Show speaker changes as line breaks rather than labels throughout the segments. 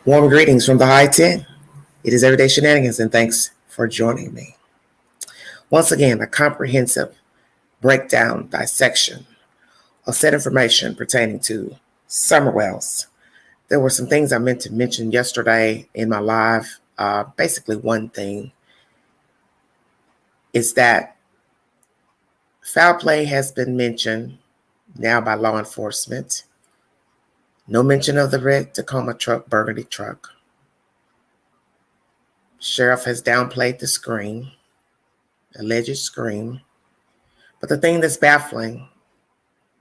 Warm greetings from the High 10. It is Everyday Shenanigans, and thanks for joining me. Once again, a comprehensive breakdown, dissection of said information pertaining to summer wells. There were some things I meant to mention yesterday in my live. Basically, one thing is that foul play has been mentioned now by law enforcement. No mention of the red Tacoma truck, burgundy truck. Sheriff has downplayed the scream, alleged scream. But the thing that's baffling,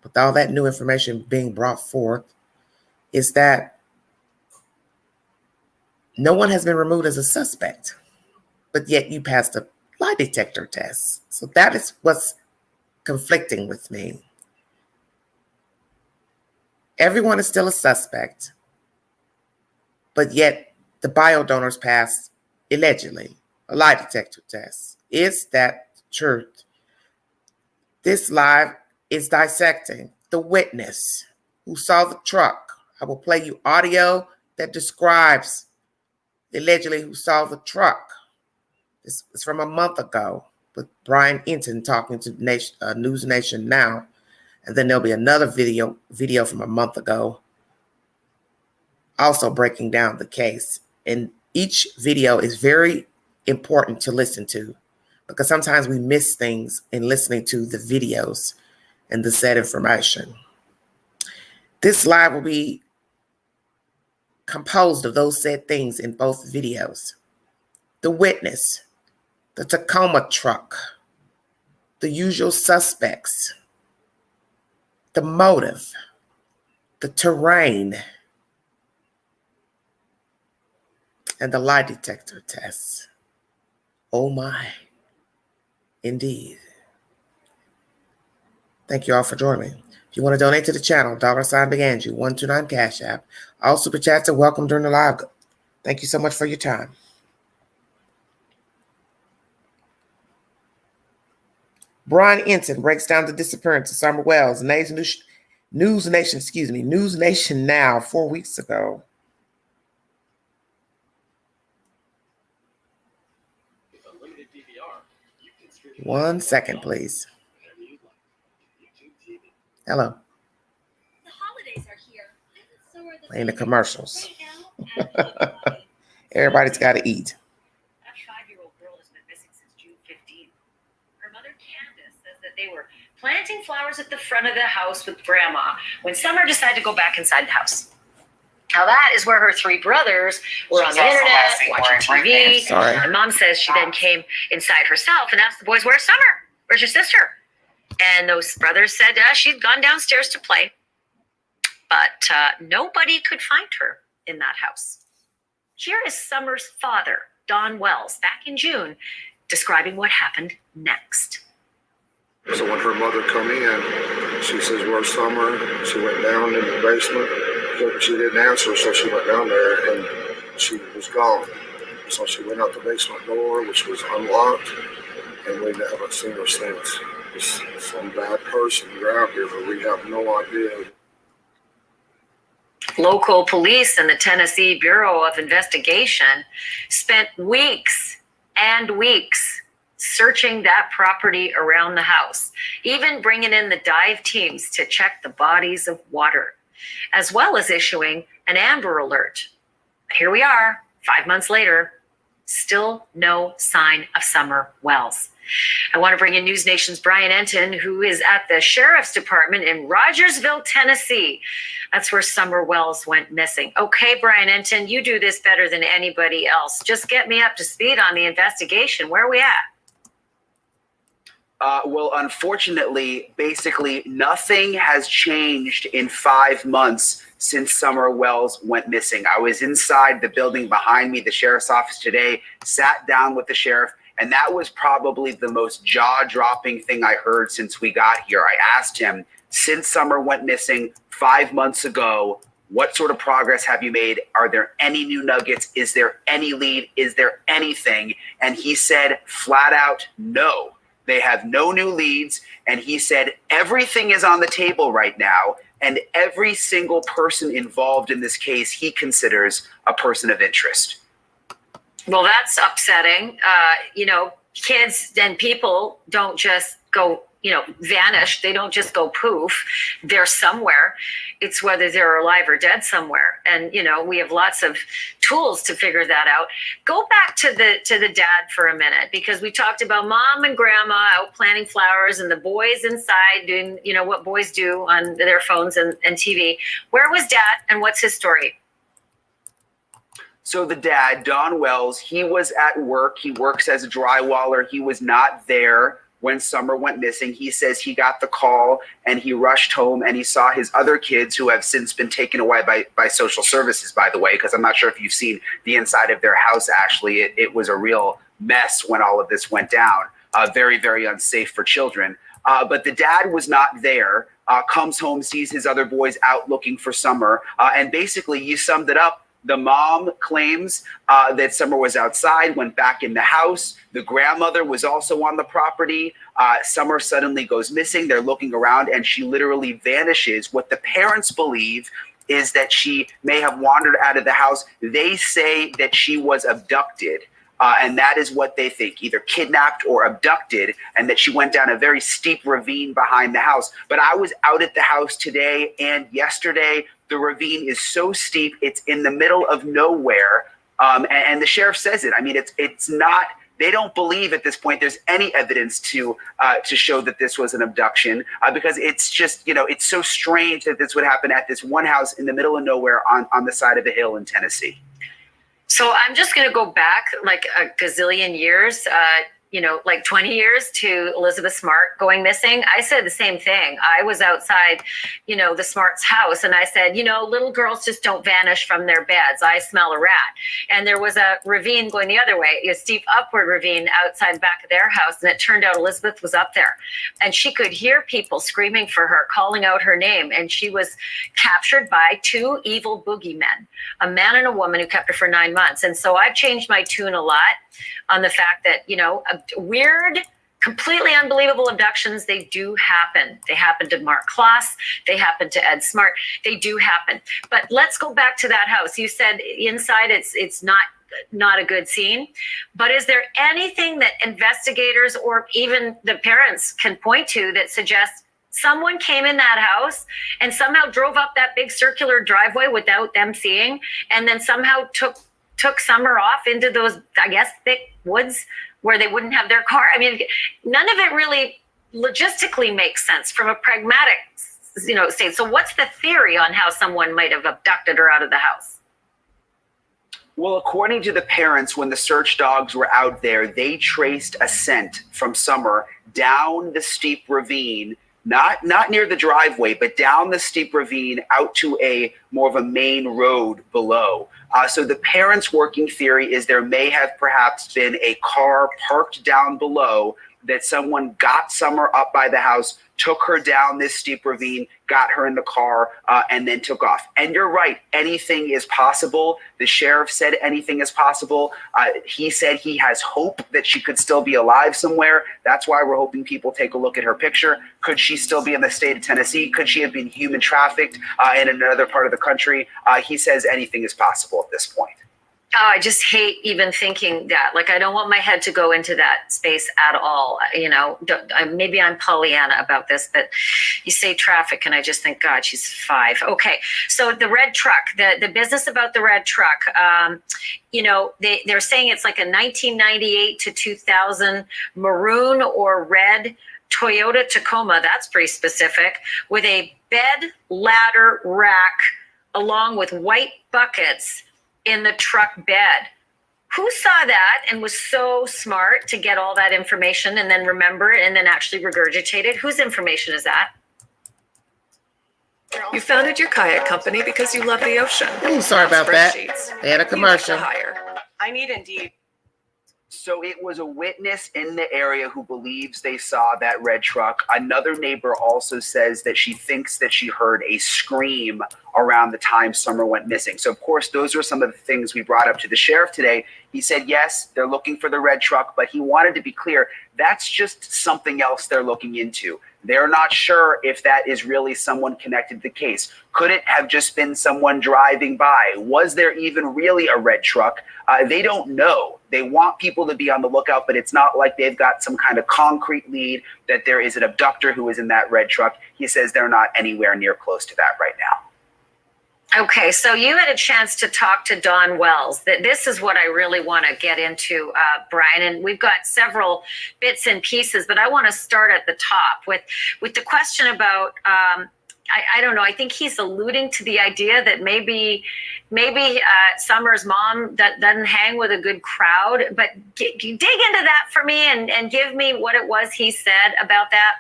with all that new information being brought forth, is that no one has been removed as a suspect, but yet you passed a lie detector test. So that is what's conflicting with me. Everyone is still a suspect, but yet the bio donors passed, allegedly, a lie detector test. Is that truth? This live is dissecting the witness who saw the truck. I will play you audio that describes allegedly who saw the truck. This is from a month ago with Brian Enton talking to News Nation Now. And then there'll be another video from a month ago also breaking down the case. And each video is very important to listen to because sometimes we miss things in listening to the videos and the said information. This live will be composed of those said things in both videos. The witness, the Tacoma truck, the usual suspects, the motive, the terrain, and the lie detector tests. Oh my, indeed. Thank you all for joining me. If you want to donate to the channel, $BigAndrew 129 Cash App. All super chats are welcome during the live. Thank you so much for your time. Brian Enton breaks down the disappearance of Summer Wells. News Nation Now 4 weeks ago. One second, please. Hello.
The holidays are here. So are the
Playing the commercials. Everybody's got to eat.
That 5-year-old girl has been missing since June 15th. Her mother, Candace, says that they were planting flowers at the front of the house with Grandma when Summer decided to go back inside the house. Now that is where her 3 brothers were on the internet, watching TV.
Sorry.
And Mom says she then came inside herself and asked the boys, "Where's Summer? Where's your sister?" And those brothers said she'd gone downstairs to play. But nobody could find her in that house. Here is Summer's father, Don Wells, back in June, describing what happened next.
So when her mother come in, she says, "Where's Summer?" She went down in the basement. She didn't answer, so she went down there and she was gone. So she went out the basement door, which was unlocked, and we haven't seen her since. It's some bad person around here, but we have no idea.
Local police and the Tennessee Bureau of Investigation spent weeks and weeks searching that property around the house, even bringing in the dive teams to check the bodies of water, as well as issuing an Amber Alert. Here we are, 5 months later, still no sign of Summer Wells. I want to bring in News Nation's Brian Enton, who is at the Sheriff's Department in Rogersville, Tennessee. That's where Summer Wells went missing. Okay, Brian Enton, you do this better than anybody else. Just get me up to speed on the investigation. Where are we at?
Well, unfortunately, basically nothing has changed in 5 months since Summer Wells went missing. I was inside the building behind me, the sheriff's office today, sat down with the sheriff, and that was probably the most jaw-dropping thing I heard since we got here. I asked him, since Summer went missing 5 months ago, what sort of progress have you made? Are there any new nuggets? Is there any lead? Is there anything? And he said flat out, no. They have no new leads. And he said, everything is on the table right now. and every single person involved in this case he considers a person of interest.
Well, that's upsetting. Kids and people don't just go, vanish. They don't just go poof. They're somewhere. It's whether they're alive or dead somewhere. And, we have lots of tools to figure that out. Go back to the dad for a minute, because we talked about mom and grandma out planting flowers and the boys inside doing, what boys do on their phones and TV. Where was dad and what's his story?
So the dad, Don Wells, he was at work. He works as a drywaller. He was not there when Summer went missing. He says he got the call and he rushed home and he saw his other kids, who have since been taken away by social services, by the way, because I'm not sure if you've seen the inside of their house. Actually, it was a real mess when all of this went down. Very, very unsafe for children. But the dad was not there, comes home, sees his other boys out looking for Summer. And basically, you summed it up. The mom claims that Summer was outside, went back in the house. The grandmother was also on the property. Summer suddenly goes missing. They're looking around and she literally vanishes. What the parents believe is that she may have wandered out of the house. They say that she was abducted. And that is what they think, either kidnapped or abducted, and that she went down a very steep ravine behind the house. But I was out at the house today and yesterday. The ravine is so steep, it's in the middle of nowhere. And the sheriff says it. I mean, it's not, they don't believe at this point there's any evidence to show that this was an abduction, because it's just, it's so strange that this would happen at this one house in the middle of nowhere on the side of a hill in Tennessee.
So I'm just going to go back like a gazillion years, like 20 years to Elizabeth Smart going missing. I said the same thing. I was outside, the Smart's house, and I said, little girls just don't vanish from their beds. I smell a rat. And there was a ravine going the other way, a steep upward ravine outside the back of their house. And it turned out Elizabeth was up there, and she could hear people screaming for her, calling out her name. And she was captured by two evil boogeymen, a man and a woman who kept her for 9 months. And so I've changed my tune a lot on the fact that, weird, completely unbelievable abductions, they do happen. They happen to Mark Kloss. They happen to Ed Smart. They do happen. But let's go back to that house. You said inside it's not a good scene. But is there anything that investigators or even the parents can point to that suggests someone came in that house and somehow drove up that big circular driveway without them seeing, and then somehow took Summer off into those, I guess, thick woods where they wouldn't have their car? I mean, none of it really logistically makes sense from a pragmatic, state. So what's the theory on how someone might have abducted her out of the house?
Well, according to the parents, when the search dogs were out there, they traced a scent from Summer down the steep ravine, not near the driveway, but down the steep ravine out to a more of a main road below. So the parents' working theory is there may have perhaps been a car parked down below, that someone got Summer up by the house, took her down this steep ravine, got her in the car, and then took off. And you're right, anything is possible. The sheriff said anything is possible. He said he has hope that she could still be alive somewhere. That's why we're hoping people take a look at her picture. Could she still be in the state of Tennessee? Could she have been human trafficked in another part of the country? He says anything is possible at this point.
Oh, I just hate even thinking that. Like, I don't want my head to go into that space at all. Maybe I'm Pollyanna about this, but you say traffic and I just think, God, she's 5. Okay. So the red truck, the business about the red truck, they're saying it's like a 1998 to 2000 maroon or red Toyota Tacoma. That's pretty specific, with a bed ladder rack along with white buckets in the truck bed. Who saw that and was so smart to get all that information and then remember it and then actually regurgitate it? Whose information is that?
You founded your kayak company because you love the ocean.
Sorry about that.
Spreadsheets.
They had a commercial.
You like to hire. I need Indeed.
So it was a witness in the area who believes they saw that red truck. Another neighbor also says that she thinks that she heard a scream around the time Summer went missing. So, of course, those are some of the things we brought up to the sheriff today. He said, yes, they're looking for the red truck, but he wanted to be clear, that's just something else they're looking into. They're not sure if that is really someone connected to the case. Could it have just been someone driving by? Was there even really a red truck? They don't know. They want people to be on the lookout, but it's not like they've got some kind of concrete lead that there is an abductor who is in that red truck. He says they're not anywhere near close to that right now.
Okay, so you had a chance to talk to Dawn Wells. This is what I really want to get into, Brian, and we've got several bits and pieces, but I want to start at the top with the question about, I don't know, I think he's alluding to the idea that maybe Summer's mom doesn't hang with a good crowd, but dig into that for me and give me what it was he said about that.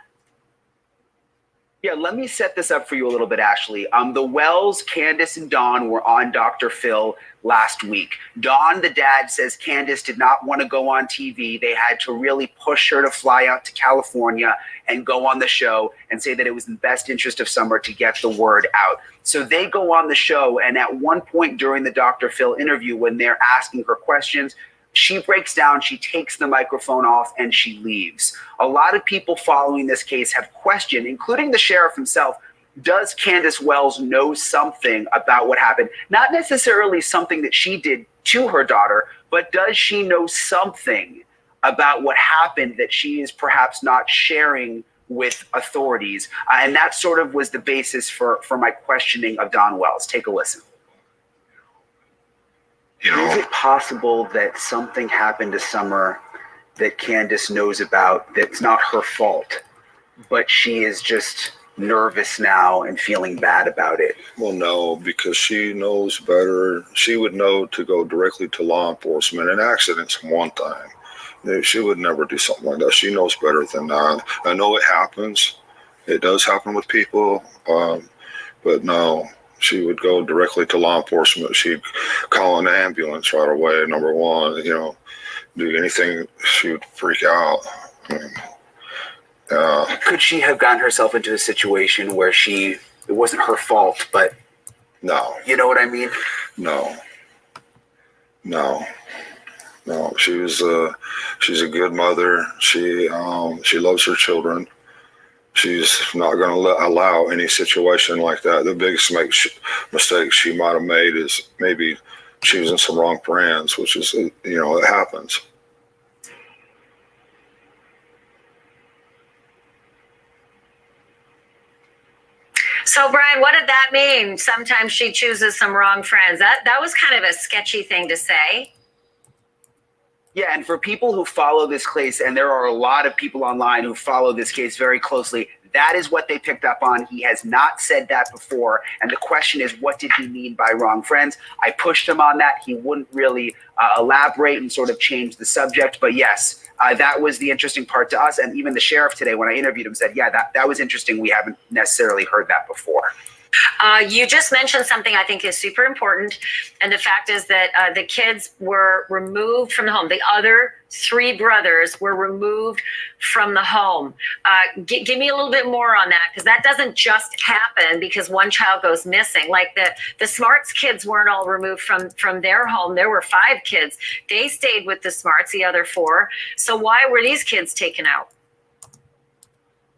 Yeah, let me set this up for you a little bit, Ashley. The Wells, Candace, and Dawn were on Dr. Phil last week. Dawn, the dad, says Candace did not want to go on TV. They had to really push her to fly out to California and go on the show and say that it was in the best interest of Summer to get the word out. So they go on the show, and at one point during the Dr. Phil interview, when they're asking her questions, she breaks down, she takes the microphone off, and she leaves. A lot of people following this case have questioned, including the sheriff himself, does Candace Wells know something about what happened? Not necessarily something that she did to her daughter, but does she know something about what happened that she is perhaps not sharing with authorities? And that sort of was the basis for my questioning of Dawn Wells. Take a listen. Is it possible that something happened to Summer that Candace knows about that's not her fault, but she is just nervous now and feeling bad about it?
Well, no, because she knows better. She would know to go directly to law enforcement. An accident's one thing. She would never do something like that. She knows better than that. I know it happens. It does happen with people, but no. She would go directly to law enforcement. She'd call an ambulance right away, number one, do anything. She would freak out.
Could she have gotten herself into a situation where it wasn't her fault, but
no.
You know what I mean?
No. She's a good mother. She loves her children. She's not going to allow any situation like that. The biggest mistake she might have made is maybe she was in some wrong friends, which is, it happens.
So, Brian, what did that mean? Sometimes she chooses some wrong friends. That was kind of a sketchy thing to say.
Yeah, and for people who follow this case, and there are a lot of people online who follow this case very closely, that is what they picked up on. He has not said that before. And the question is, what did he mean by wrong friends? I pushed him on that. He wouldn't really elaborate and sort of change the subject. But yes, that was the interesting part to us. And even the sheriff today, when I interviewed him, said, yeah, that was interesting. We haven't necessarily heard that before.
You just mentioned something I think is super important. And the fact is that the kids were removed from the home. The other three brothers were removed from the home. Give me a little bit more on that, because that doesn't just happen because one child goes missing. Like the Smarts kids weren't all removed from their home. There were 5 kids. They stayed with the Smarts, the other 4. So why were these kids taken out?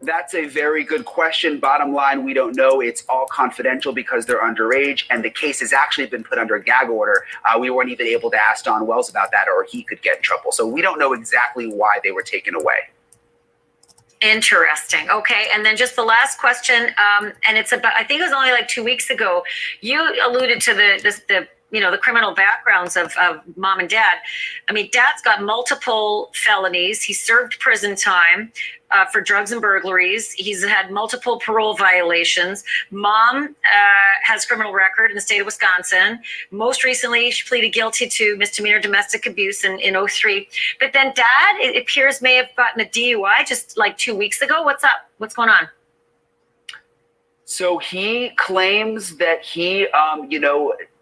That's a very good question. Bottom line, we don't know. It's all confidential because they're underage, and the case has actually been put under a gag order. We weren't even able to ask Don Wells about that, or he could get in trouble. So we don't know exactly why they were taken away.
Interesting. Okay. And then just the last question, and it's about, I think it was only like 2 weeks ago, you alluded to the criminal backgrounds of mom and dad. I mean, dad's got multiple felonies. He served prison time for drugs and burglaries. He's had multiple parole violations. Mom has a criminal record in the state of Wisconsin. Most recently, she pleaded guilty to misdemeanor domestic abuse in 2003. But then dad, it appears, may have gotten a DUI just like 2 weeks ago. What's up? What's going on?
So he claims that he,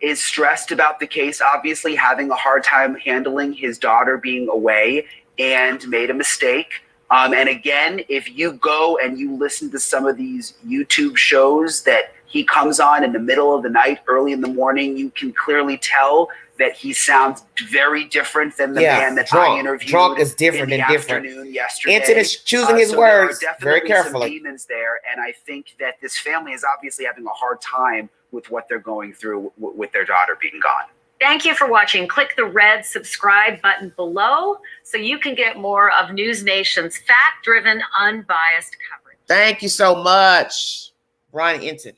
is stressed about the case, obviously having a hard time handling his daughter being away, and made a mistake. And again, if you go and you listen to some of these YouTube shows that he comes on in the middle of the night, early in the morning, you can clearly tell that he sounds very different than the man that I interviewed.
Drunk is different
in the
and different.
afternoon yesterday.
Anton is choosing his
so
words
there are
very
definitely
carefully.
some demons there, and I think that this family is obviously having a hard time with what they're going through with their daughter being gone.
Thank you for watching. Click the red subscribe button below so you can get more of News Nation's fact-driven, unbiased coverage.
Thank you so much, Brian Enton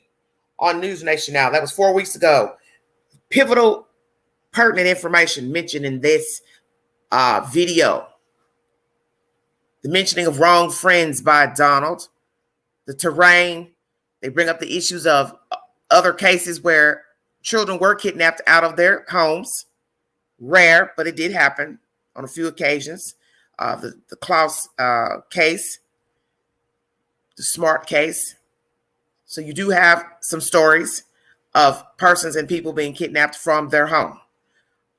on News Nation Now. That was 4 weeks ago. Pivotal, pertinent information mentioned in this video. The mentioning of wrong friends by Donald, the terrain. They bring up the issues of other cases where children were kidnapped out of their homes. Rare, but it did happen on a few occasions. The Klaus case, the Smart case. So you do have some stories of persons and people being kidnapped from their home.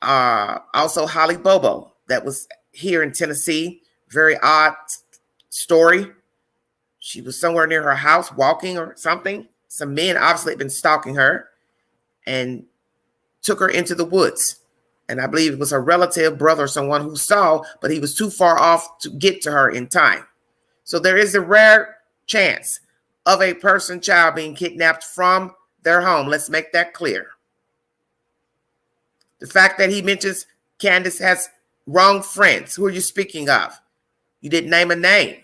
Also, Holly Bobo, that was here in Tennessee. Very odd story. She was somewhere near her house walking or something. Some men obviously had been stalking her and took her into the woods. And I believe it was her relative, brother, or someone who saw, but he was too far off to get to her in time. So there is a rare chance of a child being kidnapped from their home. Let's make that clear. The fact that he mentions Candace has wrong friends. Who are you speaking of? You didn't name a name.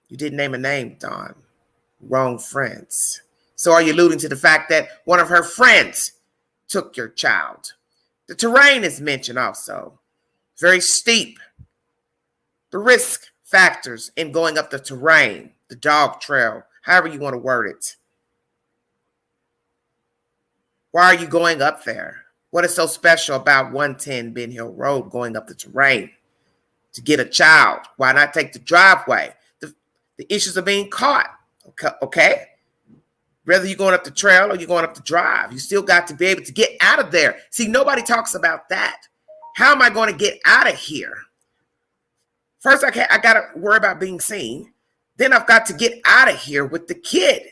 You didn't name a name, Dawn. Wrong friends. So are you alluding to the fact that one of her friends took your child? The terrain is mentioned also. Very steep. The risk factors in going up the terrain, the dog trail, however you want to word it. Why are you going up there? What is so special about 110 Ben Hill Road going up the terrain to get a child? Why not take the driveway? The issues of being caught, okay? Whether you're going up the trail or you're going up the drive, you still got to be able to get out of there. See, nobody talks about that. How am I going to get out of here? First, I got to worry about being seen. Then I've got to get out of here with the kid.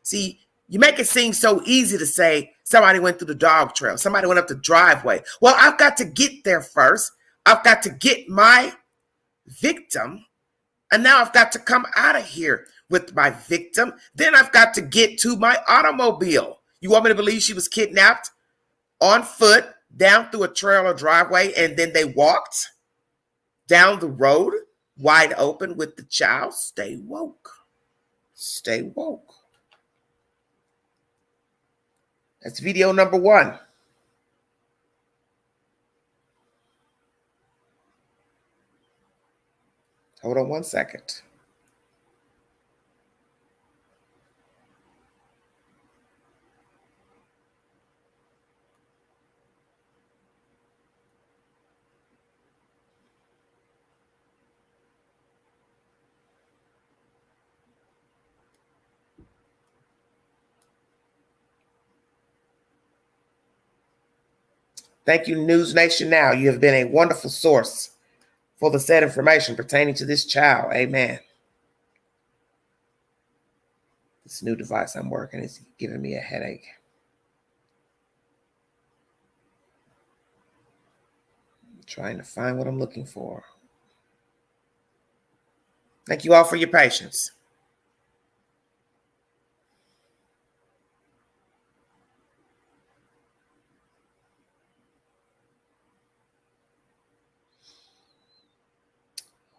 See, you make it seem so easy to say somebody went through the dog trail. Somebody went up the driveway. Well, I've got to get there first. I've got to get my victim. And now I've got to come out of here with my victim. Then I've got to get to my automobile. You want me to believe she was kidnapped on foot down through a trail or driveway and then they walked down the road wide open with the child? Stay woke. Stay woke. That's video number 1. Hold on 1 second. Thank you, News Nation Now. You have been a wonderful source for the said information pertaining to this child. Amen. This new device I'm working is giving me a headache. I'm trying to find what I'm looking for. Thank you all for your patience.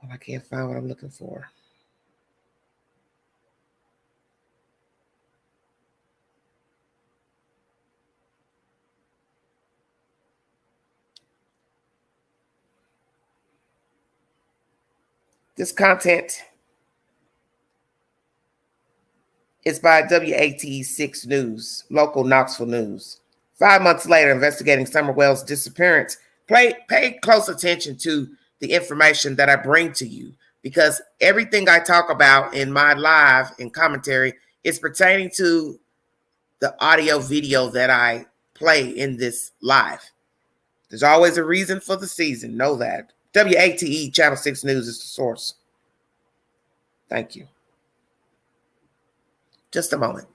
Well, I can't find what I'm looking for. This content is by WATE 6 News, local Knoxville news. 5 months later, investigating Summer Wells' disappearance. Pay close attention to the information that I bring to you, because everything I talk about in my live and commentary is pertaining to the audio video that I play in this live. There's always a reason for the season. Know that. WATE Channel 6 News is the source. Thank you. Just a moment.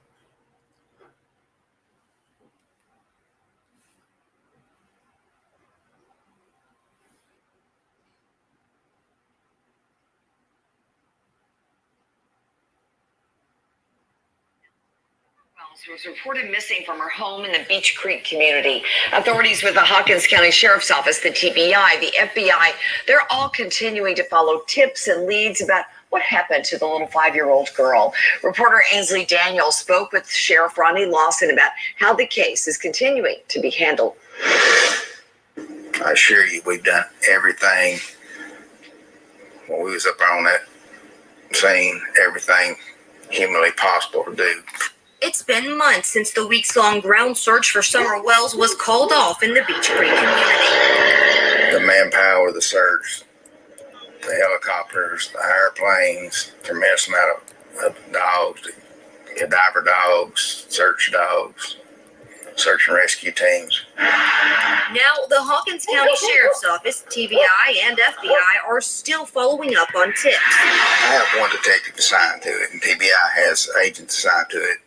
was reported missing from her home in the Beach Creek community. Authorities with the Hawkins County Sheriff's Office, the TBI, the FBI, they're all continuing to follow tips and leads about what happened to the little 5-year-old girl. Reporter Ainsley Daniels spoke with Sheriff Ronnie Lawson about how the case is continuing to be handled.
I assure you, we've done everything. When we was up on that scene, everything humanly possible to do.
It's been months since the weeks-long ground search for Summer Wells was called off in the Beach Creek community.
The manpower, the search, the helicopters, the airplanes, tremendous amount of dogs, the diver dogs, search and rescue teams.
Now, the Hawkins County Sheriff's Office, TBI, and FBI are still following up on tips.
I have one detective assigned to it, and TBI has agents assigned to it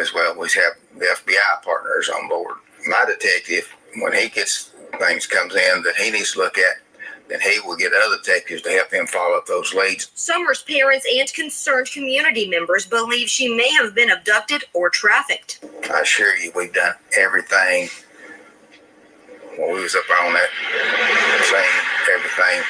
as well. We have the FBI partners on board. My detective, when he gets things comes in that he needs to look at, then he will get other detectives to help him follow up those leads.
Summer's parents and concerned community members believe she may have been abducted or trafficked.
I assure you, we've done everything. When we was up on that scene, everything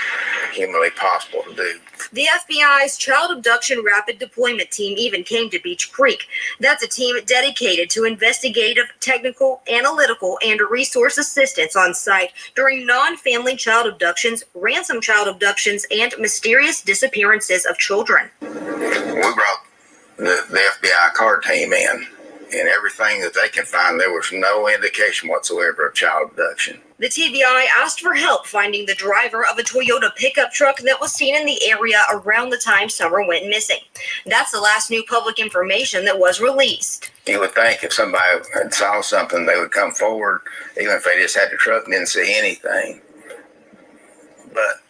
humanly possible to do.
The FBI's Child Abduction Rapid Deployment Team even came to Beach Creek. That's a team dedicated to investigative, technical, analytical, and resource assistance on site during non-family child abductions, ransom child abductions, and mysterious disappearances of children.
We brought the FBI card team in, and everything that they can find, there was no indication whatsoever of child abduction.
The TBI asked for help finding the driver of a Toyota pickup truck that was seen in the area around the time Summer went missing. That's the last new public information that was released.
You would think if somebody had saw something, they would come forward, even if they just had the truck and didn't see anything. But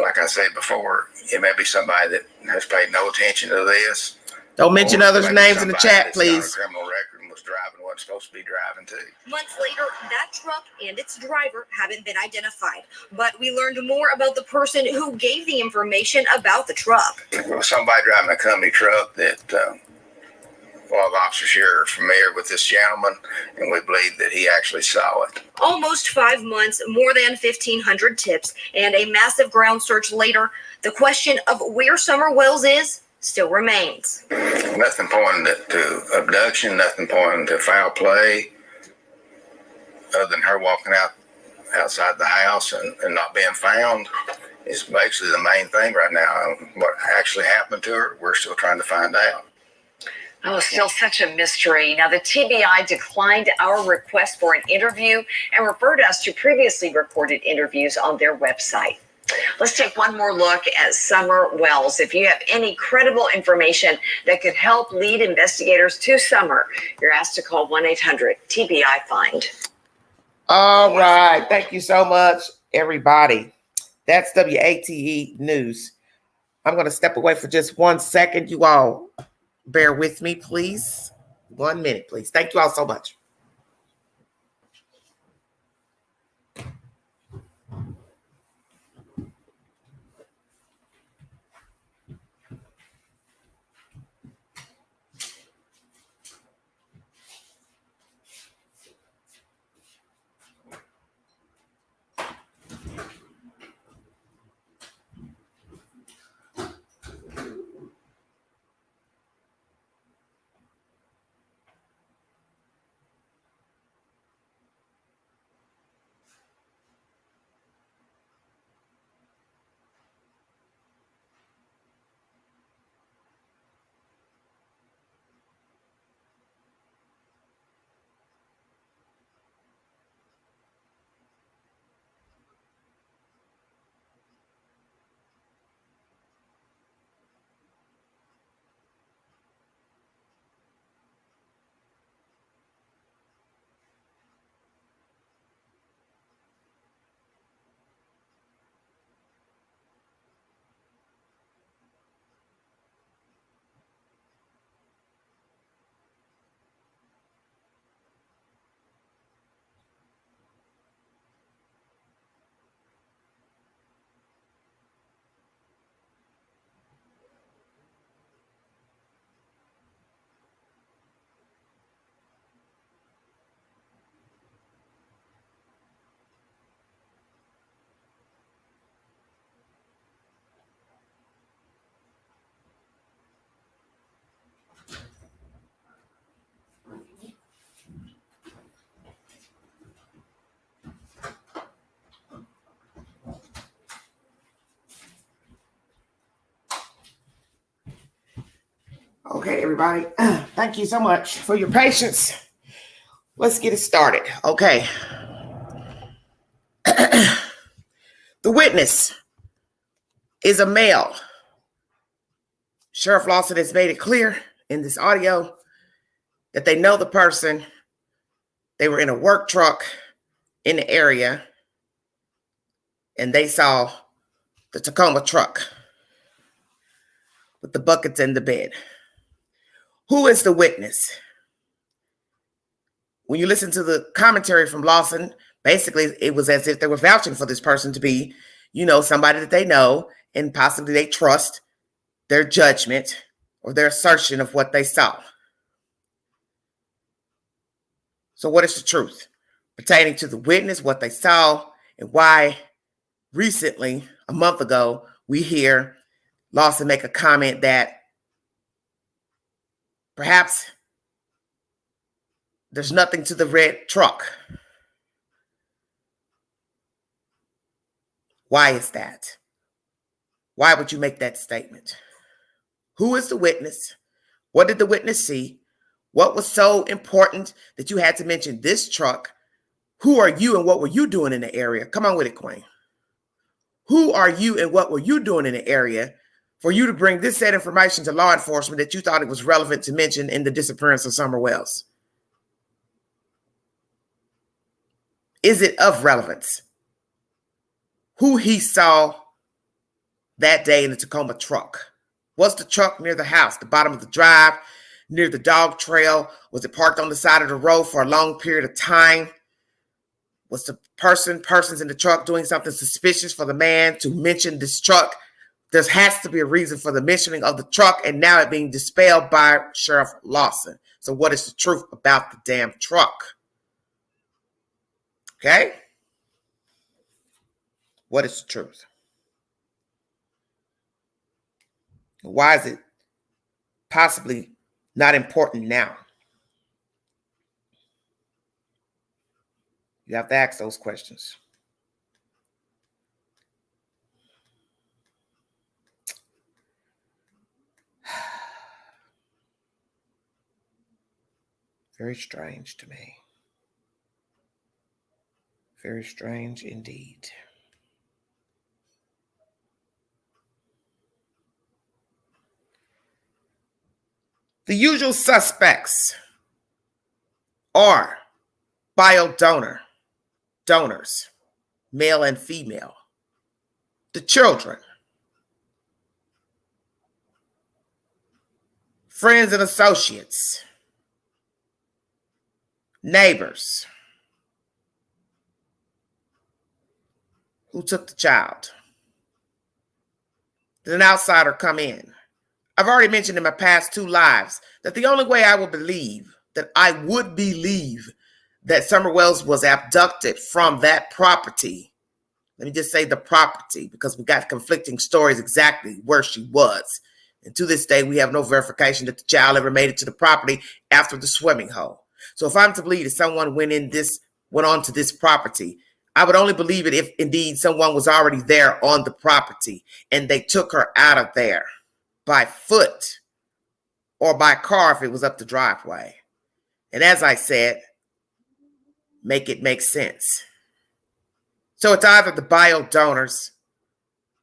like I said before, it may be somebody that has paid no attention to this.
Don't mention others' names in the chat, please.
Criminal record and was driving wasn't supposed to be driving too.
Months later, that truck and its driver haven't been identified. But we learned more about the person who gave the information about the truck.
It was somebody driving a company truck that, well, the officers here are familiar with this gentleman, and we believe that he actually saw it.
Almost 5 months, more than 1,500 tips, and a massive ground search later, the question of where Summer Wells is still remains.
Nothing pointing to abduction, nothing pointing to foul play, other than her walking outside the house and not being found is basically the main thing right now. What actually happened to her, we're still trying to find out.
Oh, still such a mystery. Now, the TBI declined our request for an interview and referred us to previously recorded interviews on their website. Let's take one more look at Summer Wells. If you have any credible information that could help lead investigators to Summer, you're asked to call 1-800-TBI-FIND.
All right. Thank you so much, everybody. That's WATE News. I'm going to step away for just 1 second. You all bear with me, please. 1 minute, please. Thank you all so much. Okay, everybody. Thank you so much for your patience. Let's get it started. Okay. The witness is a male. Sheriff Lawson has made it clear in this audio that they know the person. They were in a work truck in the area, and they saw the Tacoma truck with the buckets in the bed. Who is the witness? When you listen to the commentary from Lawson, basically it was as if they were vouching for this person to be, somebody that they know and possibly they trust their judgment or their assertion of what they saw. So what is the truth pertaining to the witness, what they saw, and why recently, a month ago, we hear Lawson make a comment that perhaps there's nothing to the red truck. Why is that? Why would you make that statement? Who is the witness? What did the witness see? What was so important that you had to mention this truck? Who are you and what were you doing in the area? Come on with it, Queen. Who are you and what were you doing in the area for you to bring this set of information to law enforcement that you thought it was relevant to mention in the disappearance of Summer Wells? Is it of relevance? Who he saw that day in the Tacoma truck? Was the truck near the house, the bottom of the drive, near the dog trail? Was it parked on the side of the road for a long period of time? Was the persons in the truck doing something suspicious for the man to mention this truck? There has to be a reason for the mentioning of the truck and now it being dispelled by Sheriff Lawson. So what is the truth about the damn truck? Okay? What is the truth? Why is it possibly not important now? You have to ask those questions. Very strange to me. Very strange indeed. The usual suspects are donors, male and female, the children, friends and associates, neighbors who took the child. Did an outsider come in? I've already mentioned in my past 2 lives that the only way I would believe that Summer Wells was abducted from that property. Let me just say the property, because we got conflicting stories exactly where she was. And to this day, we have no verification that the child ever made it to the property after the swimming hole. So if I'm to believe that someone went on to this property, I would only believe it if indeed someone was already there on the property and they took her out of there by foot or by car if it was up the driveway. And as I said, make it make sense. So it's either the bio donors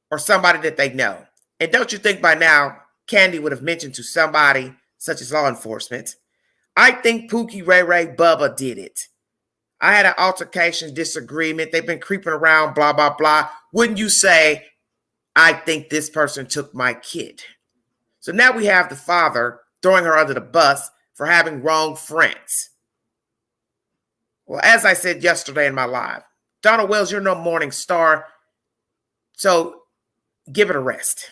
or somebody that they know. And don't you think by now, Candy would have mentioned to somebody such as law enforcement? I think Pookie, Ray Ray, Bubba did it. I had an altercation, disagreement. They've been creeping around, blah, blah, blah. Wouldn't you say, I think this person took my kid? So now we have the father throwing her under the bus for having wrong friends. Well, as I said yesterday in my live, Donald Wells, you're no morning star, so give it a rest.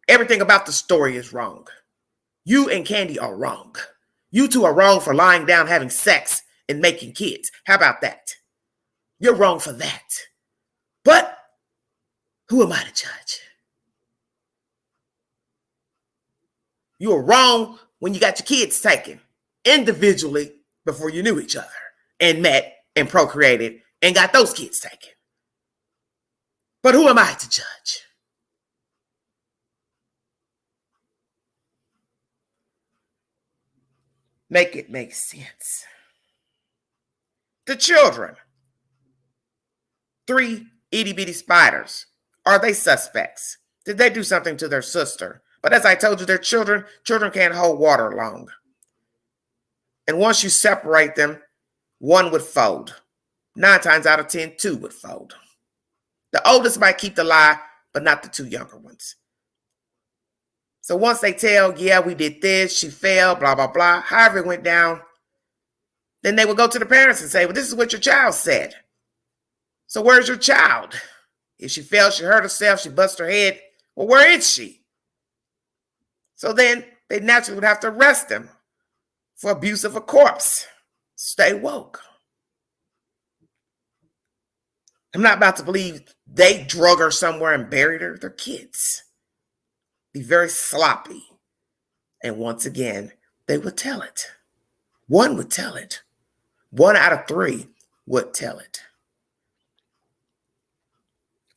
Everything about the story is wrong. You and Candy are wrong. You two are wrong for lying down, having sex, and making kids. How about that? You're wrong for that. But who am I to judge? You were wrong when you got your kids taken individually before you knew each other and met and procreated and got those kids taken. But who am I to judge? Make it make sense. The children, 3 itty bitty spiders. Are they suspects? Did they do something to their sister? But as I told you, they're children. Children can't hold water long. And once you separate them, one would fold. 9 times out of 10, 2 would fold. The oldest might keep the lie, but not the 2 younger ones. So once they tell, yeah, we did this, she fell, blah, blah, blah, however it went down, then they would go to the parents and say, well, this is what your child said. So where's your child? If she fell, she hurt herself, she busted her head, well, where is she? So then they naturally would have to arrest them for abuse of a corpse. Stay woke. I'm not about to believe they drug her somewhere and buried her. They're kids. Be very sloppy. And once again, they would tell it. One would tell it. 1 out of 3 would tell it.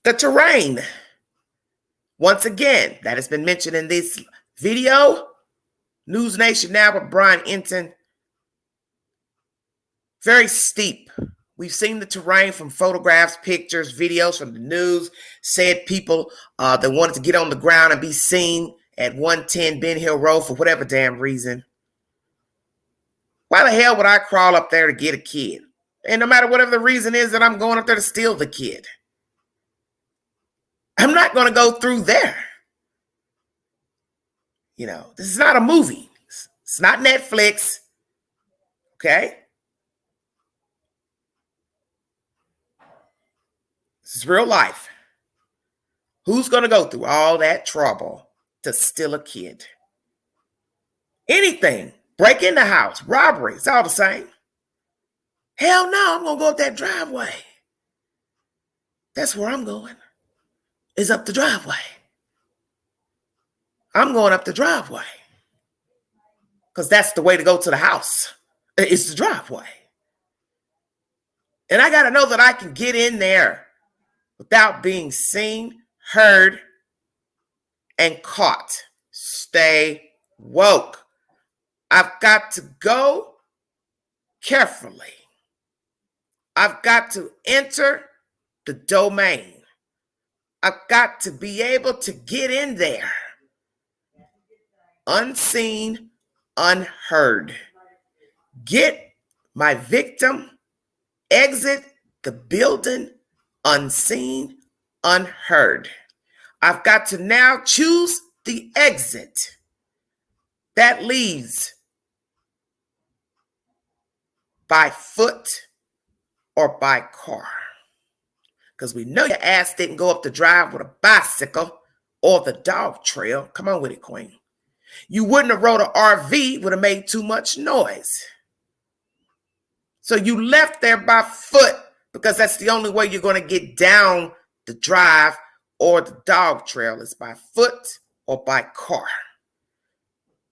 The terrain. Once again, that has been mentioned in this video. News Nation now with Brian Enton. Very steep. We've seen the terrain from photographs, pictures, videos from the news. Said people that wanted to get on the ground and be seen at 110 Ben Hill Road for whatever damn reason. Why the hell would I crawl up there to get a kid? And no matter whatever the reason is that I'm going up there to steal the kid, I'm not going to go through there. You know, this is not a movie. It's not Netflix. Okay? This is real life. Who's going to go through all that trouble to steal a kid? Anything. Break in the house. Robbery. It's all the same. Hell no, I'm going to go up that driveway. That's where I'm going. Is up the driveway. I'm going up the driveway. Because that's the way to go to the house. It's the driveway. And I got to know that I can get in there without being seen, heard, and caught. Stay woke. I've got to go carefully. I've got to enter the domain. I've got to be able to get in there. Unseen, unheard. Get my victim, exit the building, unseen, unheard. I've got to now choose the exit that leads by foot or by car. Because we know your ass didn't go up the drive with a bicycle or the dog trail. Come on with it, Queen. You wouldn't have rode an RV, would have made too much noise. So you left there by foot because that's the only way you're going to get down the drive or the dog trail is by foot or by car.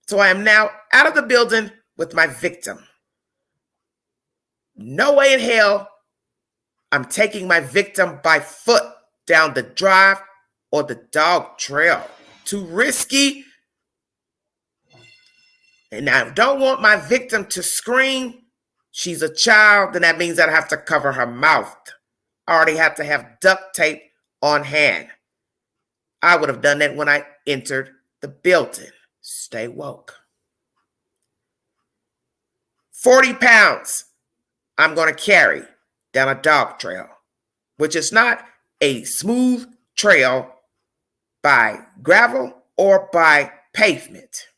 So I am now out of the building with my victim. No way in hell I'm taking my victim by foot down the drive or the dog trail. Too risky. And I don't want my victim to scream. She's a child, then that means that I have to cover her mouth. I already have to have duct tape on hand. I would have done that when I entered the building. Stay woke. 40 pounds I'm going to carry down a dog trail, which is not a smooth trail by gravel or by pavement.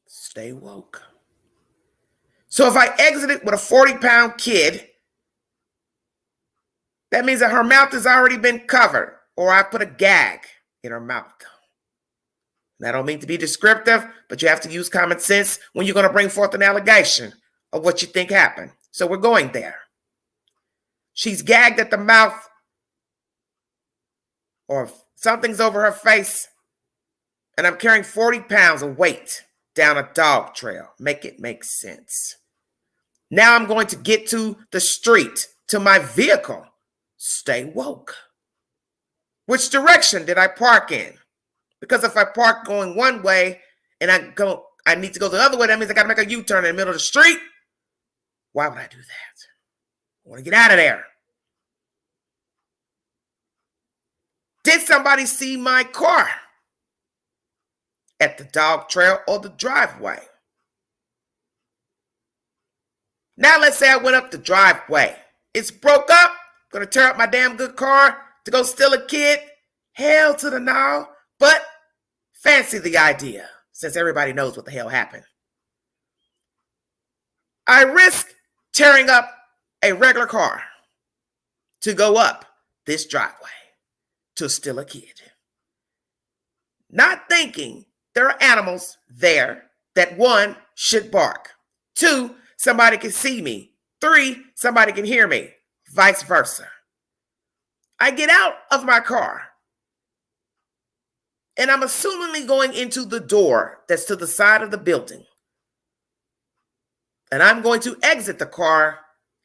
Stay woke. So if I exited with a 40-pound kid, that means that her mouth has already been covered, or I put a gag in her mouth. And I don't mean to be descriptive, but you have to use common sense when you're going to bring forth an allegation of what you think happened. So we're going there. She's gagged at the mouth, or something's over her face, and I'm carrying 40 pounds of weight down a dog trail. Make it make sense. Now I'm going to get to the street, to my vehicle. Stay woke. Which direction did I park in? Because if I park going one way and I need to go the other way, that means I got to make a U-turn in the middle of the street. Why would I do that? I want to get out of there. Did somebody see my car at the dog trail or the driveway? Now let's say I went up the driveway. It's broke up. Gonna tear up my damn good car to go steal a kid. Hell to the no. But fancy the idea, since everybody knows what the hell happened. I risk tearing up a regular car to go up this driveway to steal a kid. Not thinking there are animals there that, one, should bark. Two, somebody can see me. Three, somebody can hear me. Vice versa. I get out of my car, and I'm assumingly going into the door that's to the side of the building. And I'm going to exit the car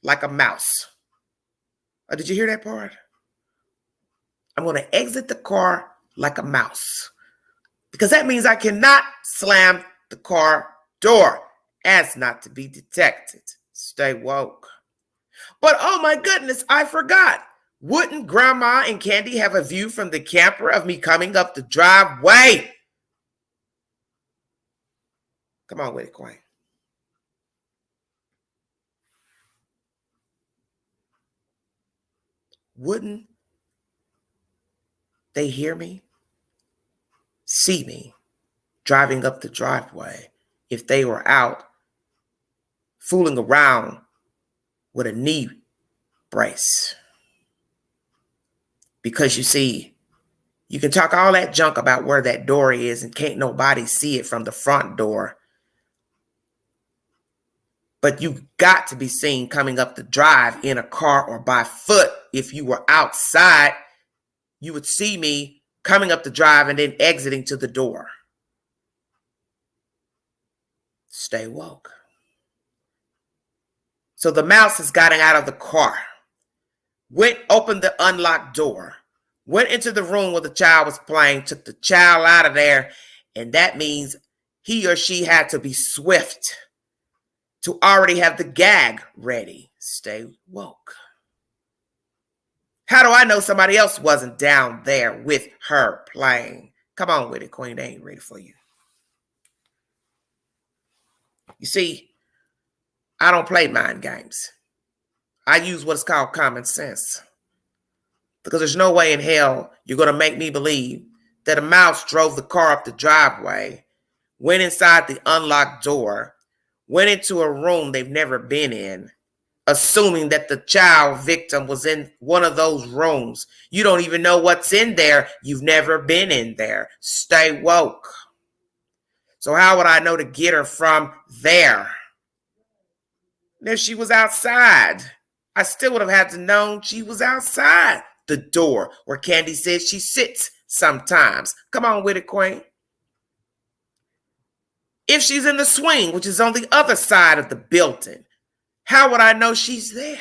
like a mouse. Oh, did you hear that part? I'm going to exit the car like a mouse. Because that means I cannot slam the car door as not to be detected. Stay woke. But oh my goodness, I forgot. Wouldn't Grandma and Candy have a view from the camper of me coming up the driveway? Come on with it, Queen. Wouldn't they hear me, see me driving up the driveway if they were out fooling around with a knee brace? Because you see, you can talk all that junk about where that door is and can't nobody see it from the front door. But you got to be seen coming up the drive in a car or by foot. If you were outside, you would see me coming up the drive and then exiting to the door. Stay woke. So the mouse has gotten out of the car, opened the unlocked door, went into the room where the child was playing, took the child out of there, and that means he or she had to be swift to already have the gag ready. Stay woke. How do I know somebody else wasn't down there with her playing? Come on with it, Queen. They ain't ready for you. You see, I don't play mind games. I use what's called common sense. Because there's no way in hell you're going to make me believe that a mouse drove the car up the driveway, went inside the unlocked door, went into a room they've never been in, assuming that the child victim was in one of those rooms. You don't even know what's in there. You've never been in there. Stay woke. So how would I know to get her from there? And if she was outside, I still would have had to know she was outside the door where Candy says she sits sometimes. Come on with it, Queen. If she's in the swing, which is on the other side of the building, how would I know she's there?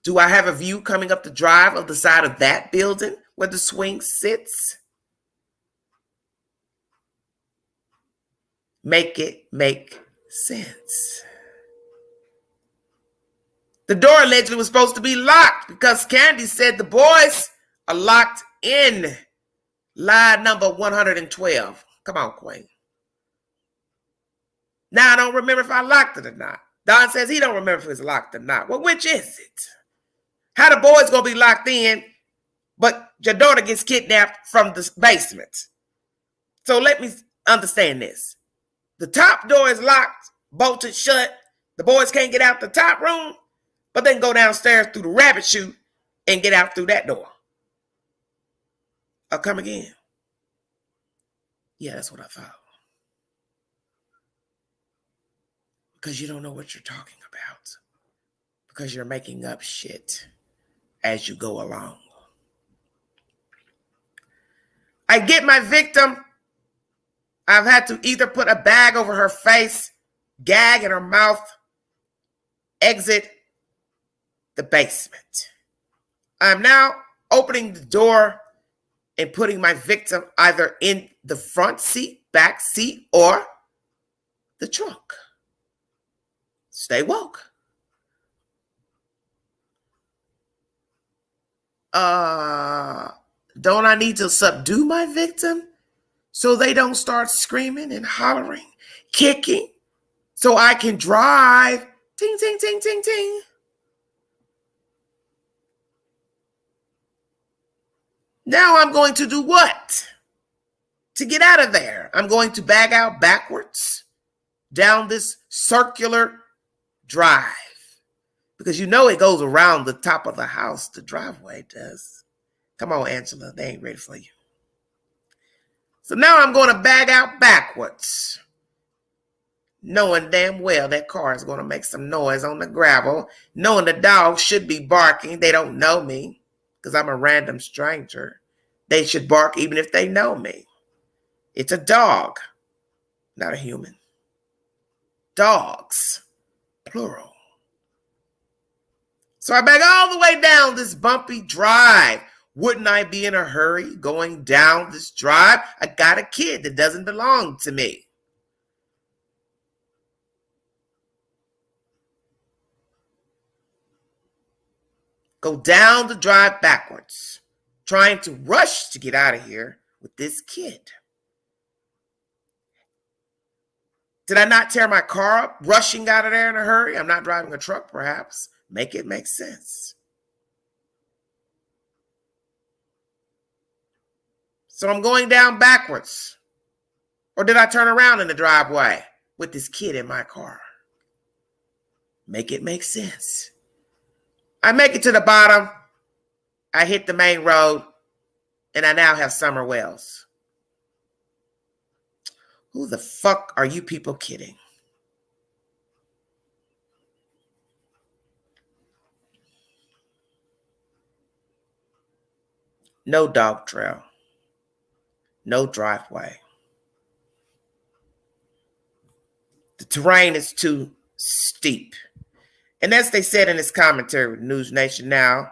Do I have a view coming up the drive of the side of that building where the swing sits? Make it make sense. The door allegedly was supposed to be locked because Candy said the boys are locked in. Lie number 112. Come on, Queen. Now I don't remember if I locked it or not. Don says he don't remember if it's locked or not. Well, which is it? How the boys gonna be locked in, but your daughter gets kidnapped from the basement? So let me understand this. The top door is locked, bolted shut. The boys can't get out the top room, but they can go downstairs through the rabbit chute and get out through that door. I'll come again. Yeah, that's what I thought. Because you don't know what you're talking about. Because you're making up shit as you go along. I get my victim. I've had to either put a bag over her face, gag in her mouth, exit the basement. I'm now opening the door and putting my victim either in the front seat, back seat, or the trunk. Stay woke. Don't I need to subdue my victim so they don't start screaming and hollering, kicking, so I can drive? Ting, ting, ting, ting, ting. Now I'm going to do what? To get out of there, I'm going to bag out backwards down this circular drive. Because you know it goes around the top of the house, the driveway does. Come on, Angela, they ain't ready for you. So now I'm going to bag out backwards, knowing damn well that car is going to make some noise on the gravel, knowing the dog should be barking. They don't know me because I'm a random stranger. They should bark even if they know me. It's a dog, not a human. Dogs, plural. So I back all the way down this bumpy drive. Wouldn't I be in a hurry going down this drive? I got a kid that doesn't belong to me. Go down the drive backwards, trying to rush to get out of here with this kid. Did I not tear my car up, rushing out of there in a hurry? I'm not driving a truck, perhaps. Make it make sense. So I'm going down backwards. Or did I turn around in the driveway with this kid in my car? Make it make sense. I make it to the bottom. I hit the main road. And I now have Summer Wells. Who the fuck are you people kidding? No dog trail. No driveway. The terrain is too steep. And as they said in this commentary with News Nation Now,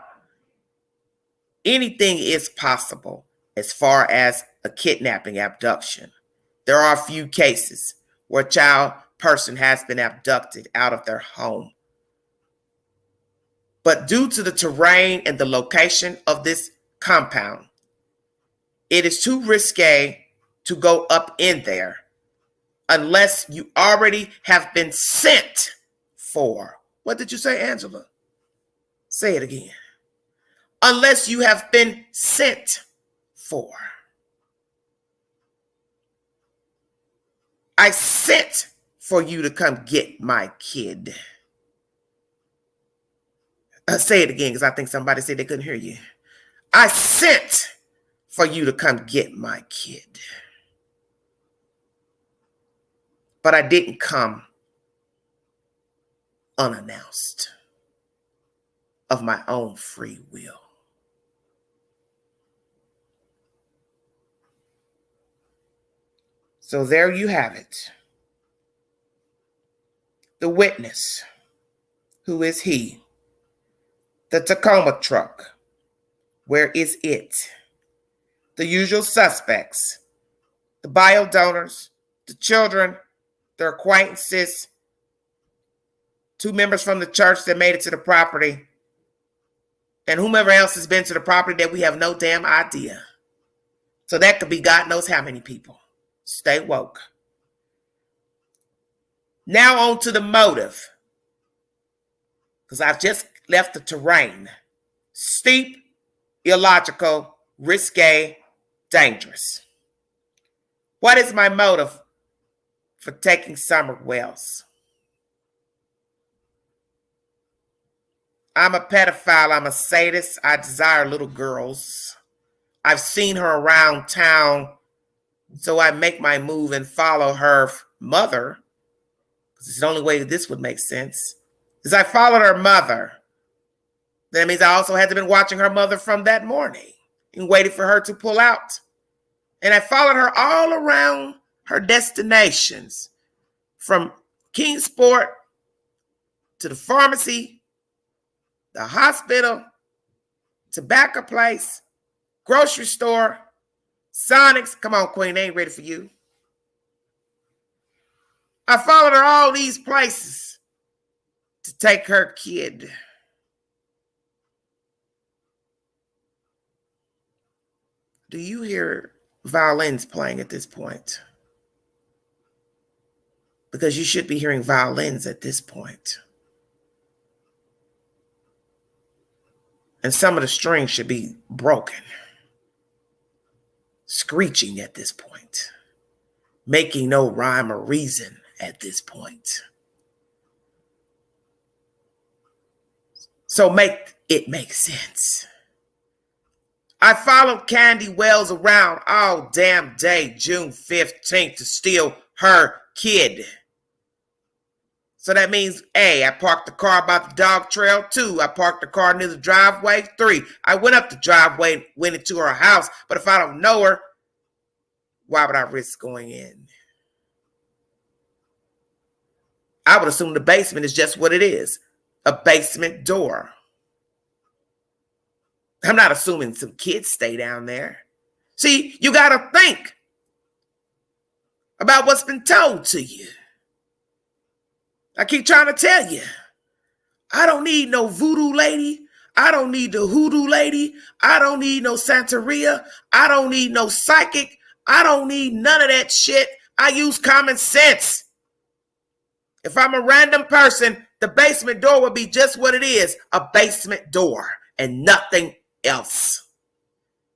anything is possible as far as a kidnapping, abduction. There are a few cases where a child person has been abducted out of their home. But due to the terrain and the location of this compound, it is too risque to go up in there unless you already have been sent for. What did you say, Angela? Say it again. Unless you have been sent for. I sent for you to come get my kid. Say it again because I think somebody said they couldn't hear you. I sent for you to come get my kid. But I didn't come unannounced of my own free will. So there you have it. The witness. Who is he? The Tacoma truck. Where is it? The usual suspects. The bio donors. The children. Their acquaintances. 2 members from the church that made it to the property. And whomever else has been to the property that we have no damn idea. So that could be God knows how many people. Stay woke. Now on to the motive. Because I've just left the terrain. Steep, illogical, risque, dangerous. What is my motive for taking Summer Wells? I'm a pedophile. I'm a sadist. I desire little girls. I've seen her around town. So I make my move and follow her mother, because it's the only way that this would make sense, is I followed her mother. That means I also had to been watching her mother from that morning and waited for her to pull out. And I followed her all around her destinations, from Kingsport to the pharmacy, the hospital, tobacco place, grocery store, Sonics, come on, Queen, they ain't ready for you. I followed her all these places to take her kid. Do you hear violins playing at this point? Because you should be hearing violins at this point. And some of the strings should be broken, screeching at this point, making no rhyme or reason at this point. So make it make sense. I followed Candy Wells around all damn day, June 15th, to steal her kid. So that means A, I parked the car by the dog trail. 2, I parked the car near the driveway. 3, I went up the driveway, went into her house. But if I don't know her, why would I risk going in? I would assume the basement is just what it is, a basement door. I'm not assuming some kids stay down there. See, you got to think about what's been told to you. I keep trying to tell you, I don't need no voodoo lady. I don't need the hoodoo lady. I don't need no Santeria. I don't need no psychic. I don't need none of that shit. I use common sense. If I'm a random person, the basement door would be just what it is, a basement door and nothing else.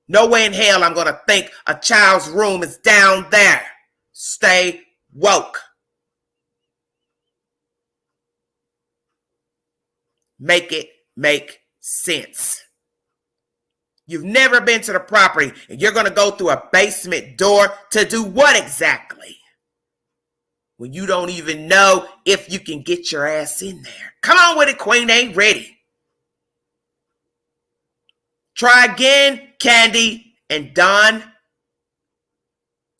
No way in hell I'm going to think a child's room is down there. Stay woke. Make it make sense. You've never been to the property and you're going to go through a basement door to do what exactly? When you don't even know if you can get your ass in there. Come on with it, Queen, ain't ready. Try again, Candy and Don.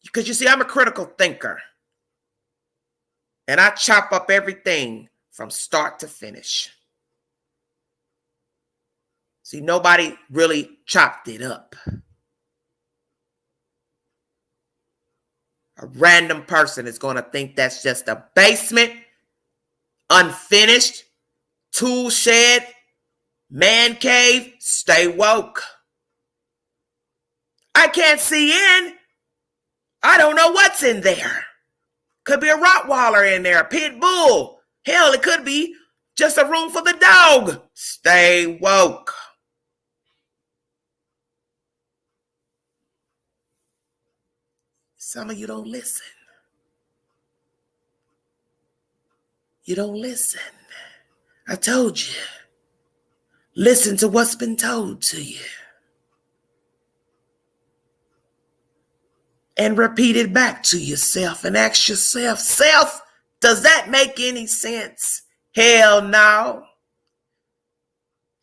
Because you see, I'm a critical thinker. And I chop up everything from start to finish. See, nobody really chopped it up. A random person is going to think that's just a basement, unfinished, tool shed, man cave. Stay woke. I can't see in. I don't know what's in there. Could be a Rottweiler in there, a pit bull. Hell, it could be just a room for the dog. Stay woke. Some of you don't listen. You don't listen. I told you. Listen to what's been told to you. And repeat it back to yourself and ask yourself, self, does that make any sense? Hell no.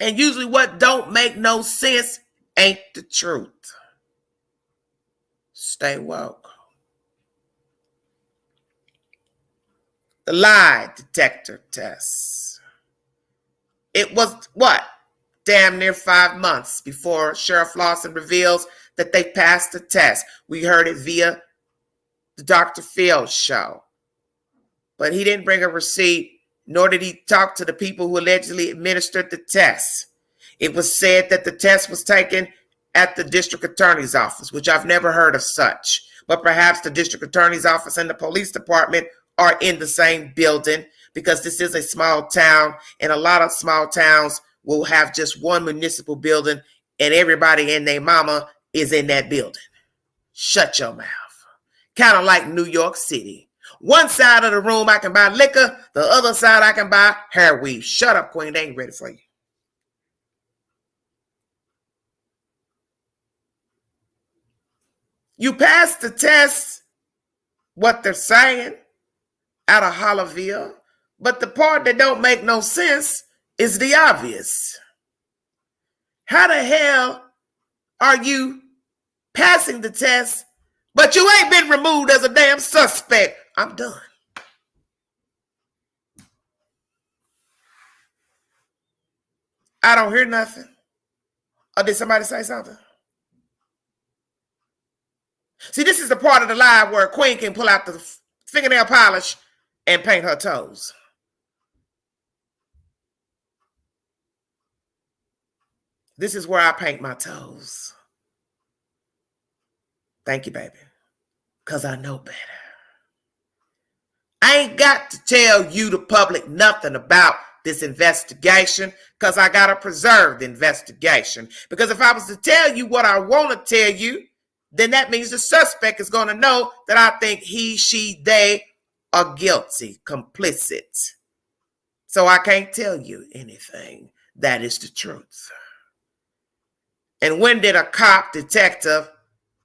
And usually what don't make no sense ain't the truth. Stay woke. The lie detector test. It was what? Damn near 5 months before Sheriff Lawson reveals that they passed the test. We heard it via the Dr. Phil show. But he didn't bring a receipt, nor did he talk to the people who allegedly administered the test. It was said that the test was taken at the district attorney's office, which I've never heard of such. But perhaps the district attorney's office and the police department are in the same building, because this is a small town, and a lot of small towns will have just one municipal building, and everybody and their mama is in that building. Shut your mouth. Kind of like New York City. One side of the room I can buy liquor, the other side I can buy hair weave. Shut up, Queen. They ain't ready for you. You passed the test, what they're saying, out of Hollerville, but the part that don't make no sense is the obvious. How the hell are you passing the test, but you ain't been removed as a damn suspect? I'm done. I don't hear nothing. Or did somebody say something? See, this is the part of the lie where a queen can pull out the fingernail polish and paint her toes. This is where I paint my toes. Thank you, baby. Because I know better. I ain't got to tell you, the public, nothing about this investigation because I got to preserve the investigation. Because if I was to tell you what I want to tell you, then that means the suspect is going to know that I think he, she, they are guilty, complicit. So I can't tell you anything. That is the truth. And when did a cop, detective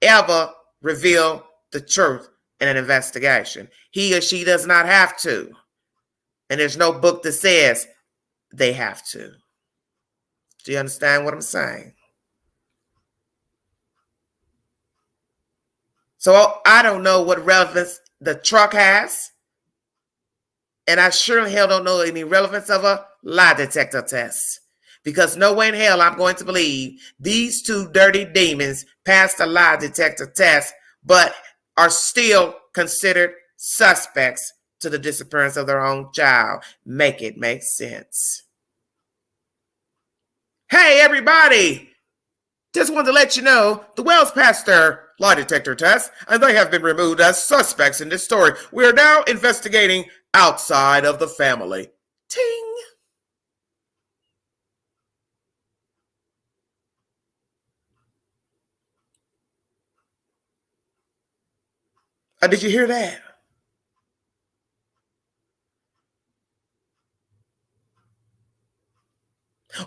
ever reveal the truth in an investigation? He or she does not have to. And there's no book that says they have to. Do you understand what I'm saying? So I don't know what relevance the truck has. And I sure hell don't know any relevance of a lie detector test. Because no way in hell I'm going to believe these two dirty demons passed a lie detector test, but are still considered suspects to the disappearance of their own child. Make it make sense. Hey, everybody! Just wanted to let you know the Wells passed their lie detector test, and they have been removed as suspects in this story. We are now investigating outside of the family. Ting! Did you hear that?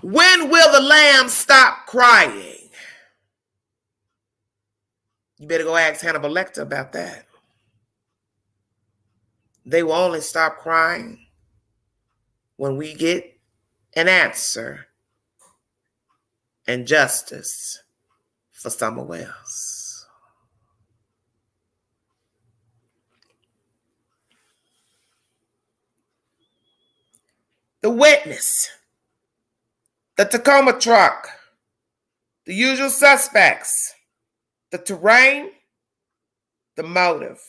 When will the lamb stop crying? You better go ask Hannibal Lecter about that. They will only stop crying when we get an answer and justice for Summer Wells. The witness, the Tacoma truck, the usual suspects, the terrain, the motive.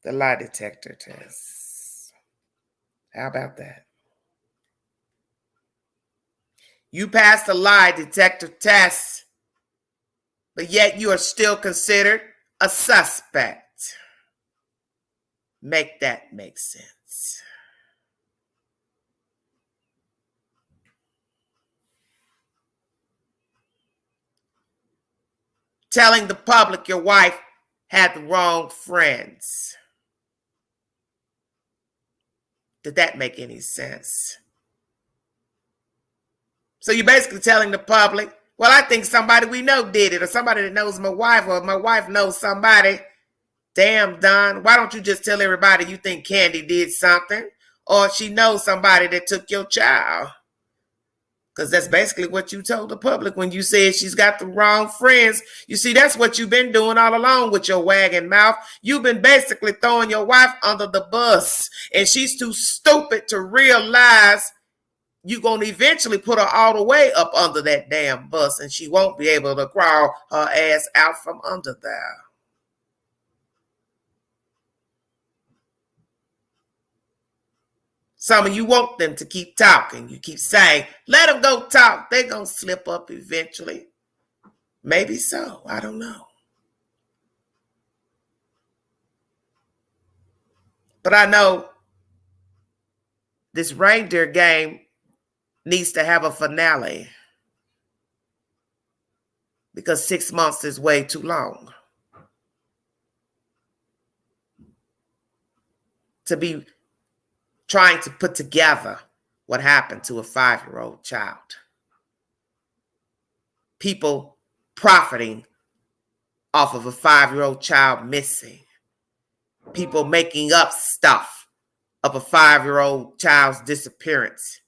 The lie detector test. How about that? You passed the lie detector test, but yet you are still considered a suspect. Make that make sense. Telling the public your wife had the wrong friends. Did that make any sense? So you're basically telling the public, well, I think somebody we know did it, or somebody that knows my wife, or my wife knows somebody. Damn, Don, why don't you just tell everybody you think Candy did something, or she knows somebody that took your child? Because that's basically what you told the public when you said she's got the wrong friends. You see, that's what you've been doing all along with your wagging mouth. You've been basically throwing your wife under the bus, and she's too stupid to realize you're going to eventually put her all the way up under that damn bus, and she won't be able to crawl her ass out from under there. Some of you want them to keep talking. You keep saying, let them go talk. They're going to slip up eventually. Maybe so. I don't know. But I know this reindeer game needs to have a finale because 6 months is way too long to be trying to put together what happened to a 5-year-old child. People profiting off of a 5-year-old child missing. People making up stuff of a 5-year-old child's disappearance.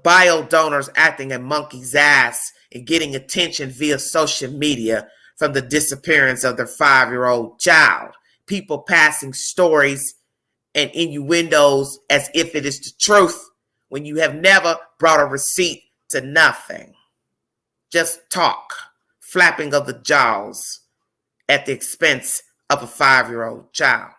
Bio donors acting a monkey's ass and getting attention via social media from the disappearance of their 5-year-old child. People passing stories and innuendos as if it is the truth when you have never brought a receipt to nothing. just talk, flapping of the jaws at the expense of a 5-year-old child.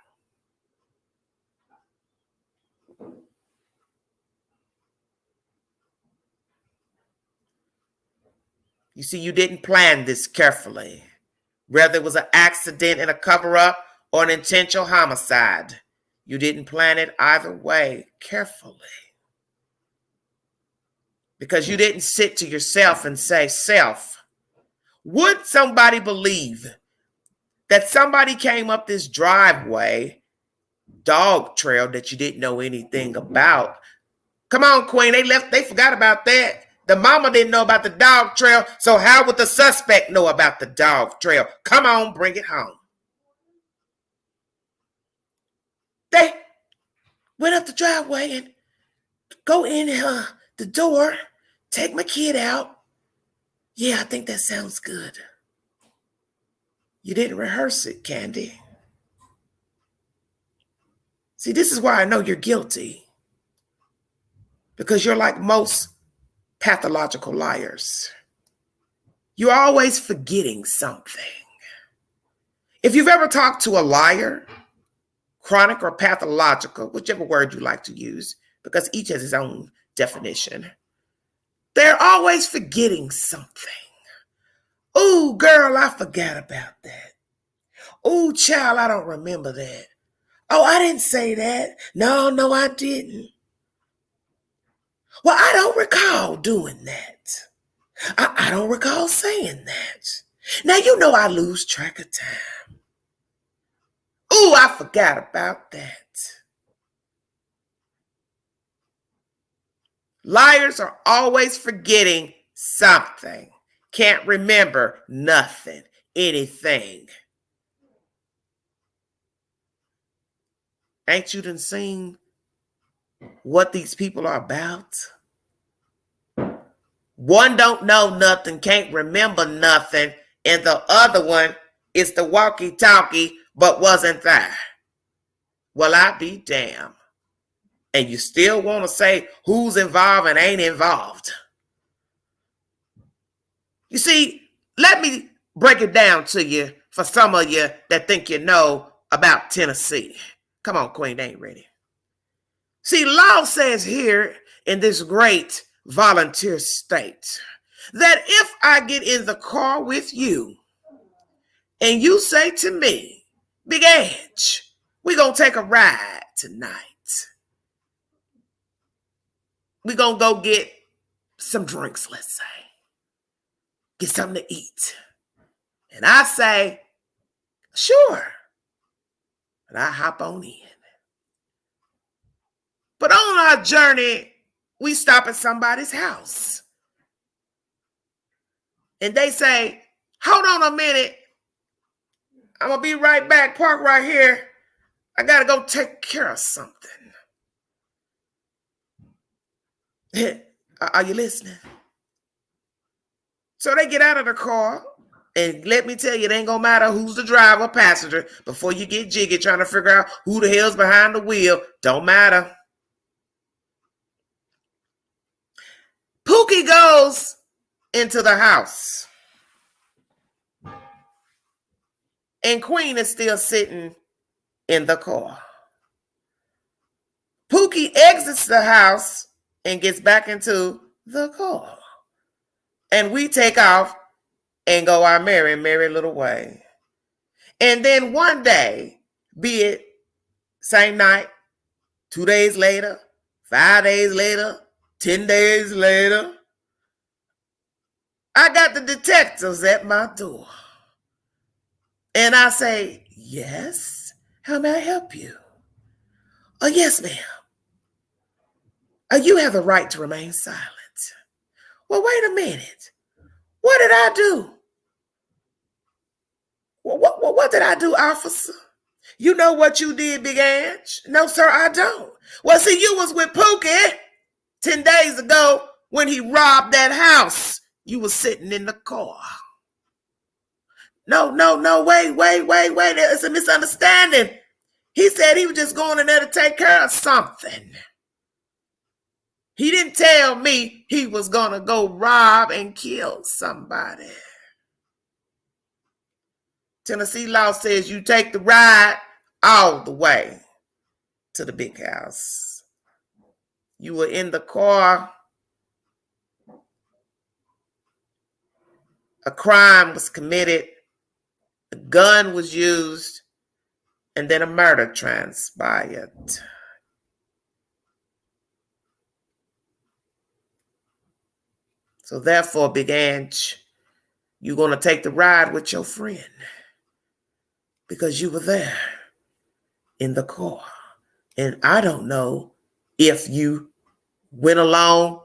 You see, you didn't plan this carefully. Whether it was an accident and a cover-up or an intentional homicide, you didn't plan it either way carefully. Because you didn't sit to yourself and say, self, would somebody believe that somebody came up this driveway, dog trail that you didn't know anything about? Come on, Queen, they forgot about that. The mama didn't know about the dog trail, so how would the suspect know about the dog trail? Come on, bring it home. They went up the driveway and go in the door, take my kid out. Yeah, I think that sounds good. You didn't rehearse it, Candy. See, this is why I know you're guilty. Because you're like most pathological liars. You're always forgetting something. If you've ever talked to a liar, chronic or pathological, whichever word you like to use, because each has its own definition, they're always forgetting something. Ooh, girl, I forgot about that. Ooh, child, I don't remember that. Oh, I didn't say that. No, I didn't. Well, I don't recall doing that. I don't recall saying that. Now, you know I lose track of time. Ooh, I forgot about that. Liars are always forgetting something. Can't remember nothing, anything. Ain't you done seen what these people are about? One don't know nothing, can't remember nothing, and the other one is the walkie-talkie but wasn't there. Well, I be damned. And you still want to say who's involved and ain't involved. You see, let me break it down to you for some of you that think you know about Tennessee. Come on, Queen, they ain't ready. See, law says here in this great volunteer state that if I get in the car with you and you say to me, Big Edge, we're going to take a ride tonight. We're going to go get some drinks, let's say. Get something to eat. And I say, sure. And I hop on in. But on our journey, we stop at somebody's house. And they say, hold on a minute. I'm going to be right back. Park right here. I got to go take care of something. Are you listening? So they get out of the car. And let me tell you, it ain't going to matter who's the driver or passenger before you get jiggy trying to figure out who the hell's behind the wheel. Don't matter. Pookie goes into the house. And Queen is still sitting in the car. Pookie exits the house and gets back into the car. And we take off and go our merry, merry little way. And then one day, be it same night, 2 days later, 5 days later, 10 days later, I got the detectives at my door. And I say, yes, how may I help you? Oh, yes, ma'am. You have the right to remain silent. Well, wait a minute. What did I do? What did I do, officer? You know what you did, Big Ange? No, sir, I don't. Well, see, you was with Pookie 10 days ago when he robbed that house. You was sitting in the car. No, wait. It's a misunderstanding. He said he was just going in there to take care of something. He didn't tell me he was going to go rob and kill somebody. Tennessee law says you take the ride all the way to the big house. You were in the car. A crime was committed. A gun was used. And then a murder transpired. So therefore, Big Ange, you're going to take the ride with your friend because you were there in the car. And I don't know if you went along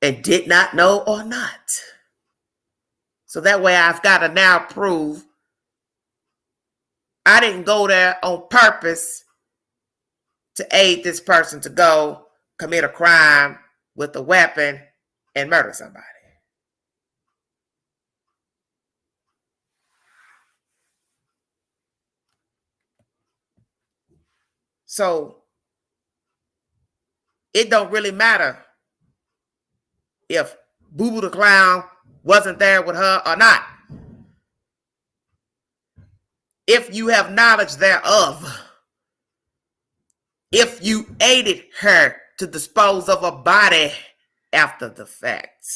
and did not know or not. So that way I've got to now prove I didn't go there on purpose to aid this person to go commit a crime with a weapon and murder somebody. So it don't really matter if Boo Boo the Clown wasn't there with her or not. If you have knowledge thereof, if you aided her to dispose of a body after the fact,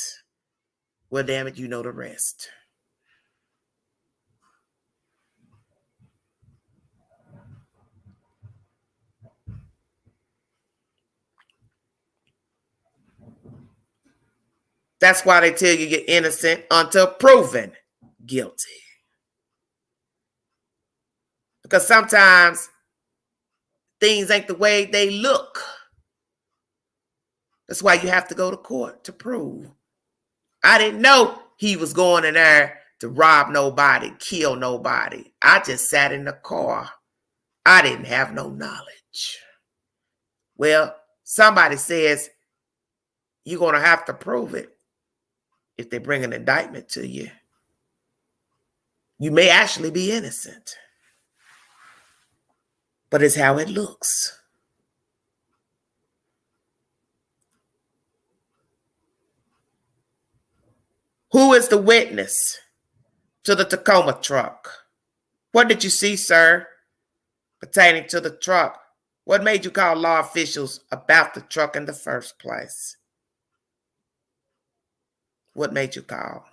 well, damn it, you know the rest. That's why they tell you you're innocent until proven guilty. Because sometimes things ain't the way they look. That's why you have to go to court to prove. I didn't know he was going in there to rob nobody, kill nobody. I just sat in the car. I didn't have no knowledge. Well, somebody says you're going to have to prove it if they bring an indictment to you. You may actually be innocent. But it's how it looks. Who is the witness to the Tacoma truck? What did you see, sir, pertaining to the truck? What made you call law officials about the truck in the first place? What made you call?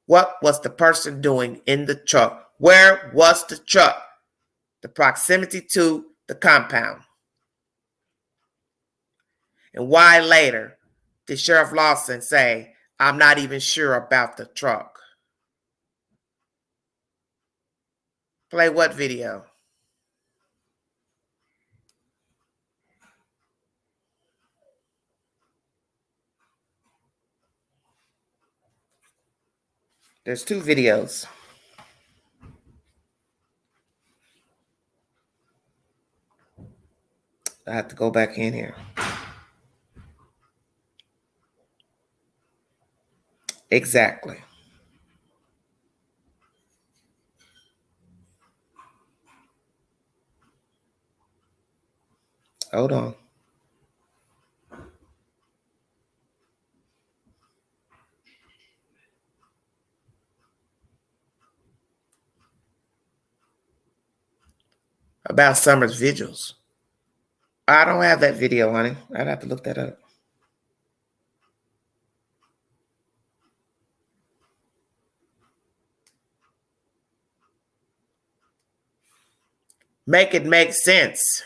What was the person doing in the truck? Where was the truck? The proximity to the compound. And why later did Sheriff Lawson say, I'm not even sure about the truck? Play what video? There's two videos. I have to go back in here. Exactly. Hold on. About Summer's vigils. I don't have that video, honey. I'd have to look that up. Make it make sense.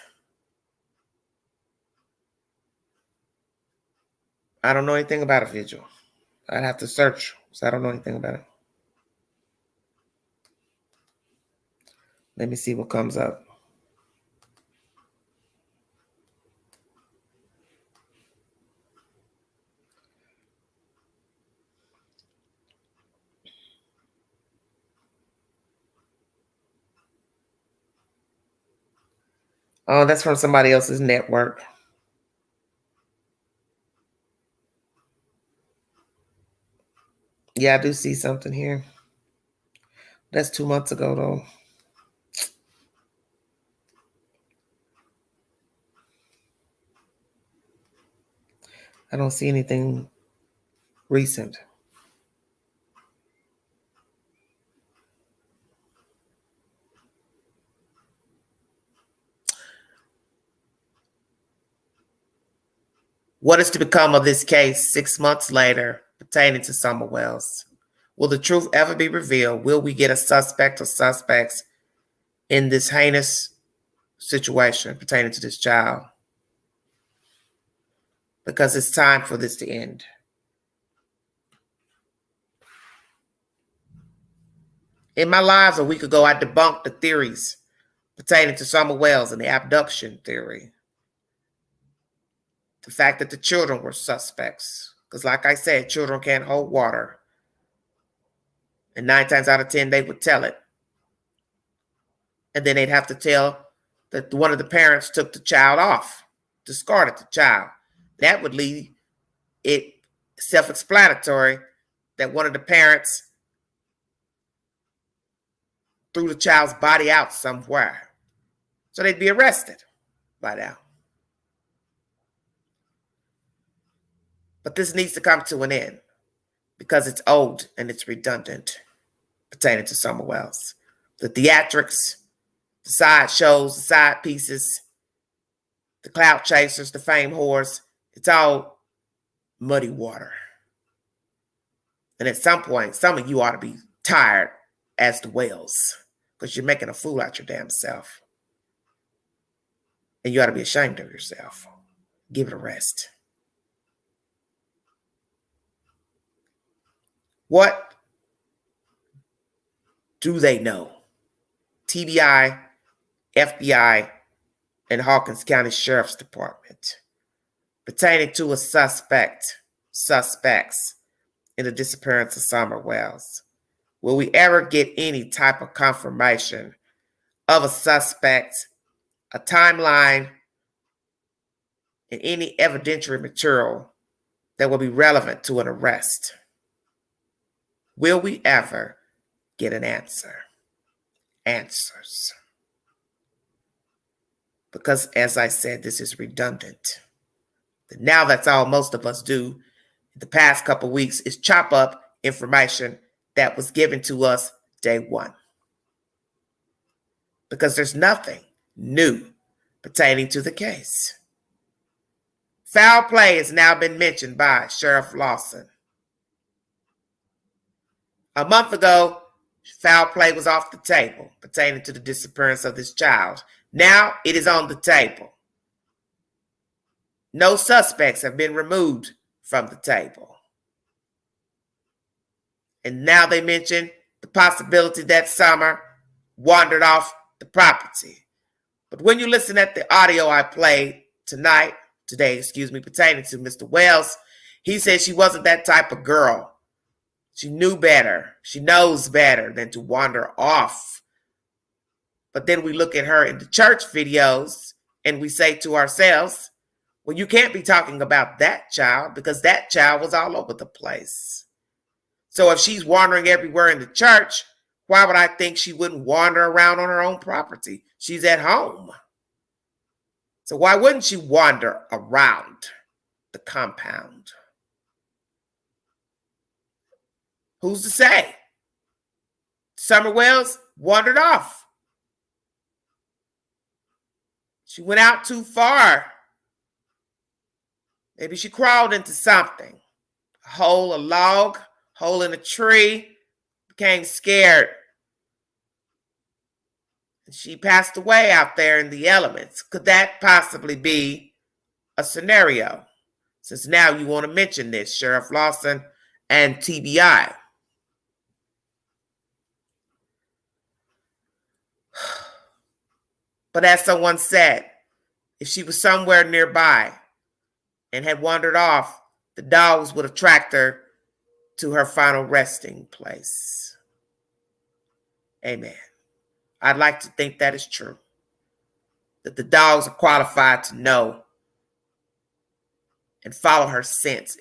I don't know anything about a vigil. I'd have to search, so I don't know anything about it. Let me see what comes up. Oh, that's from somebody else's network. Yeah, I do see something here. That's 2 months ago, though. I don't see anything recent. What is to become of this case 6 months later pertaining to Summer Wells? Will the truth ever be revealed? Will we get a suspect or suspects in this heinous situation pertaining to this child? Because it's time for this to end. In my lives a week ago, I debunked the theories pertaining to Summer Wells and the abduction theory. The fact that the children were suspects. Because like I said, children can't hold water. And 9 times out of 10, they would tell it. And then they'd have to tell that one of the parents took the child off, discarded the child. That would leave it self-explanatory that one of the parents threw the child's body out somewhere. So they'd be arrested by now. But this needs to come to an end because it's old and it's redundant pertaining to Summer Wells. The theatrics, the side shows, the side pieces, the clout chasers, the fame whores, it's all muddy water. And at some point, some of you ought to be tired as the Wells because you're making a fool out your damn self. And you ought to be ashamed of yourself. Give it a rest. What do they know? TBI, FBI, and Hawkins County Sheriff's Department pertaining to a suspects in the disappearance of Summer Wells. Will we ever get any type of confirmation of a suspect, a timeline, and any evidentiary material that will be relevant to an arrest? Will we ever get an answer? Answers. Because as I said, this is redundant. Now that's all most of us do in the past couple of weeks is chop up information that was given to us day one. Because there's nothing new pertaining to the case. Foul play has now been mentioned by Sheriff Lawson. A month ago, foul play was off the table pertaining to the disappearance of this child. Now it is on the table. No suspects have been removed from the table. And now they mention the possibility that Summer wandered off the property. But when you listen at the audio I played today, pertaining to Mr. Wells, he said she wasn't that type of girl. She knew better. She knows better than to wander off. But then we look at her in the church videos and we say to ourselves, well, you can't be talking about that child because that child was all over the place. So if she's wandering everywhere in the church, why would I think she wouldn't wander around on her own property? She's at home. So why wouldn't she wander around the compound? Who's to say? Summer Wells wandered off. She went out too far. Maybe she crawled into something. A hole, a log, hole in a tree, became scared. And she passed away out there in the elements. Could that possibly be a scenario? Since now you want to mention this, Sheriff Lawson and TBI. But as someone said, if she was somewhere nearby and had wandered off, the dogs would have tracked her to her final resting place. Amen. I'd like to think that is true. That the dogs are qualified to know and follow her scent,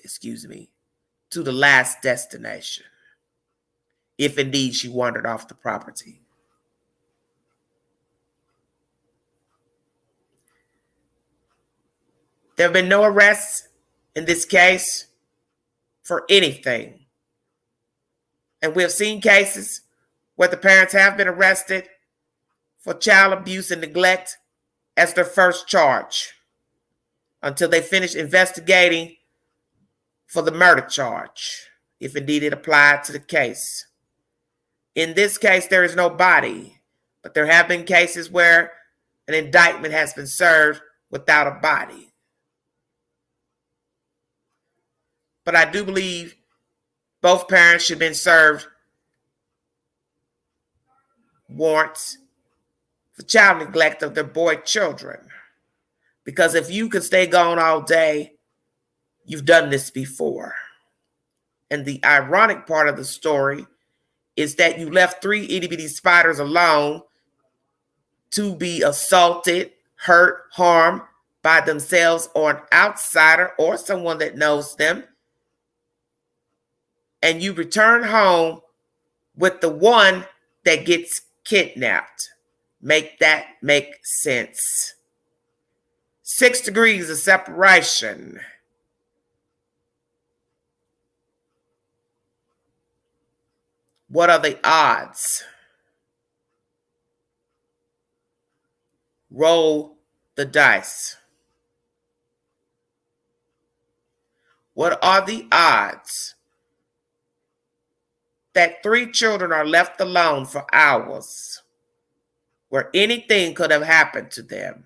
to the last destination. If indeed she wandered off the property. There have been no arrests in this case for anything. And we have seen cases where the parents have been arrested for child abuse and neglect as their first charge until they finish investigating for the murder charge, if indeed it applied to the case. In this case, there is no body, but there have been cases where an indictment has been served without a body. But I do believe both parents should have been served warrants for child neglect of their boy children. Because if you can stay gone all day, you've done this before. And the ironic part of the story is that you left 3 itty-bitty spiders alone to be assaulted, hurt, harmed by themselves or an outsider or someone that knows them. And you return home with the one that gets kidnapped. Make that make sense. 6 degrees of separation. What are the odds? Roll the dice. What are the odds that 3 children are left alone for hours where anything could have happened to them?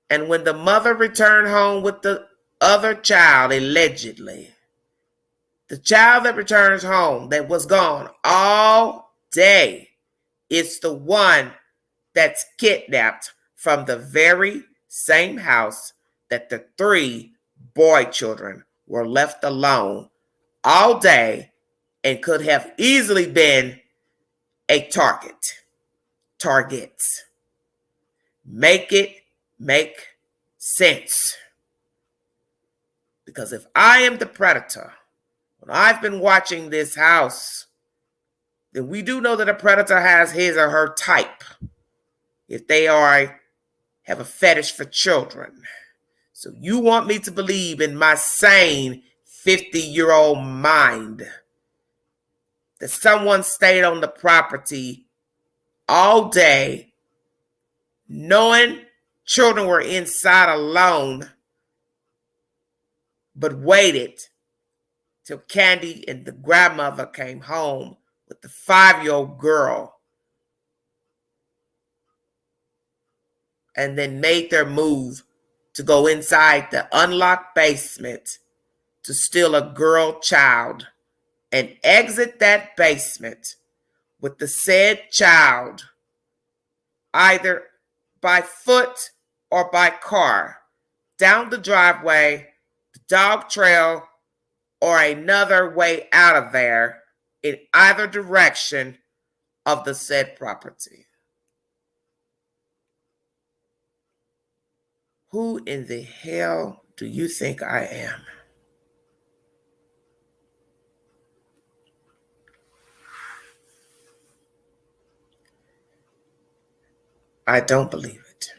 And when the mother returned home with the other child, allegedly, the child that returns home that was gone all day, it's the one that's kidnapped from the very same house that the 3 boy children were left alone all day and could have easily been a target. Targets. Make it make sense. Because if I am the predator, when I've been watching this house, then we do know that a predator has his or her type. If they have a fetish for children. So you want me to believe in my sane 50-year-old mind that someone stayed on the property all day knowing children were inside alone, but waited till Candy and the grandmother came home with the 5-year-old girl and then made their move to go inside the unlocked basement to steal a girl child and exit that basement with the said child either by foot or by car down the driveway, the dog trail, or another way out of there in either direction of the said property. Who in the hell do you think I am? I don't believe it.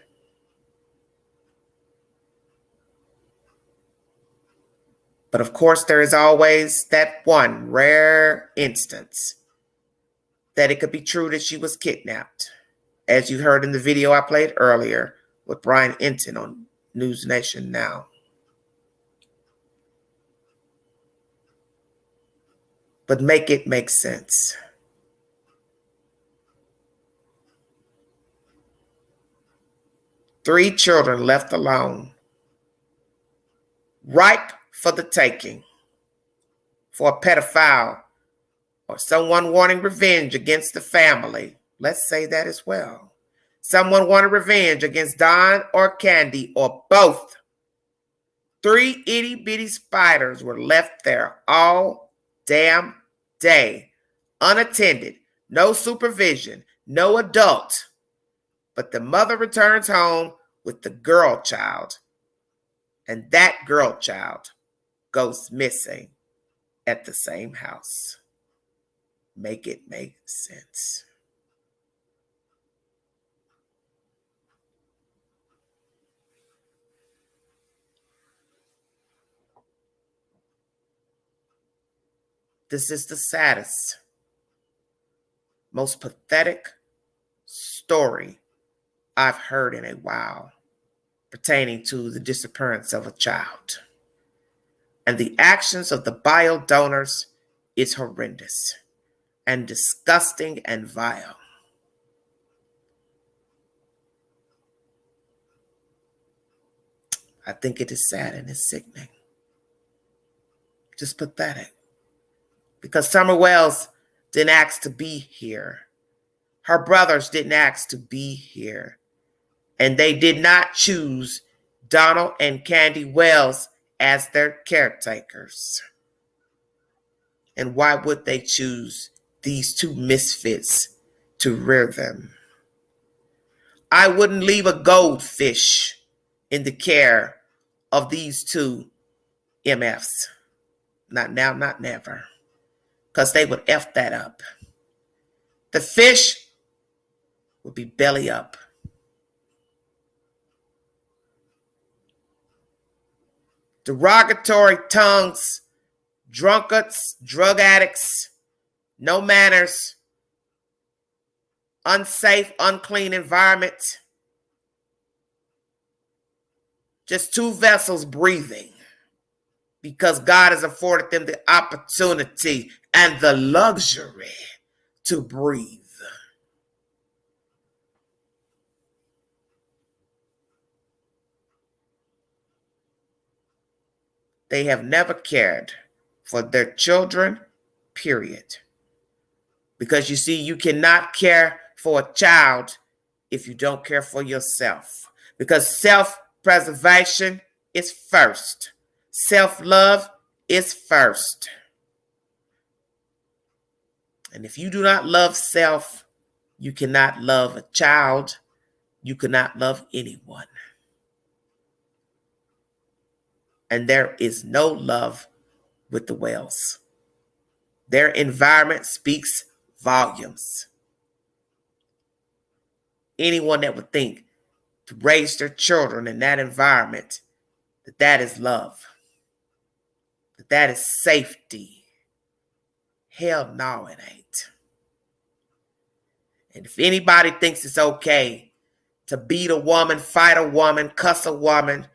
But of course, there is always that one rare instance that it could be true that she was kidnapped, as you heard in the video I played earlier with Brian Enton on News Nation Now. But make it make sense. Three children left alone, ripe for the taking, for a pedophile or someone wanting revenge against the family. Let's say that as well. Someone wanted revenge against Don or Candy or both. 3 itty bitty spiders were left there all damn day, unattended, no supervision, no adult. But the mother returns home with the girl child, and that girl child goes missing at the same house. Make it make sense. This is the saddest, most pathetic story I've heard in a while pertaining to the disappearance of a child. And the actions of the bile donors is horrendous and disgusting and vile. I think it is sad and it's sickening. Just pathetic. Because Summer Wells didn't ask to be here. Her brothers didn't ask to be here. And they did not choose Donald and Candy Wells as their caretakers. And why would they choose these two misfits to rear them? I wouldn't leave a goldfish in the care of these two MFs. Not now, not never. Because they would F that up. The fish would be belly up. Derogatory tongues, drunkards, drug addicts, no manners, unsafe, unclean environment. Just two vessels breathing because God has afforded them the opportunity and the luxury to breathe. They have never cared for their children, period. Because you see, you cannot care for a child if you don't care for yourself. Because self-preservation is first. Self-love is first. And if you do not love self, you cannot love a child. You cannot love anyone. And there is no love with the Wells. Their environment speaks volumes. Anyone that would think to raise their children in that environment, that is love, that is safety. Hell no, it ain't. And if anybody thinks it's okay to beat a woman, fight a woman, cuss a woman,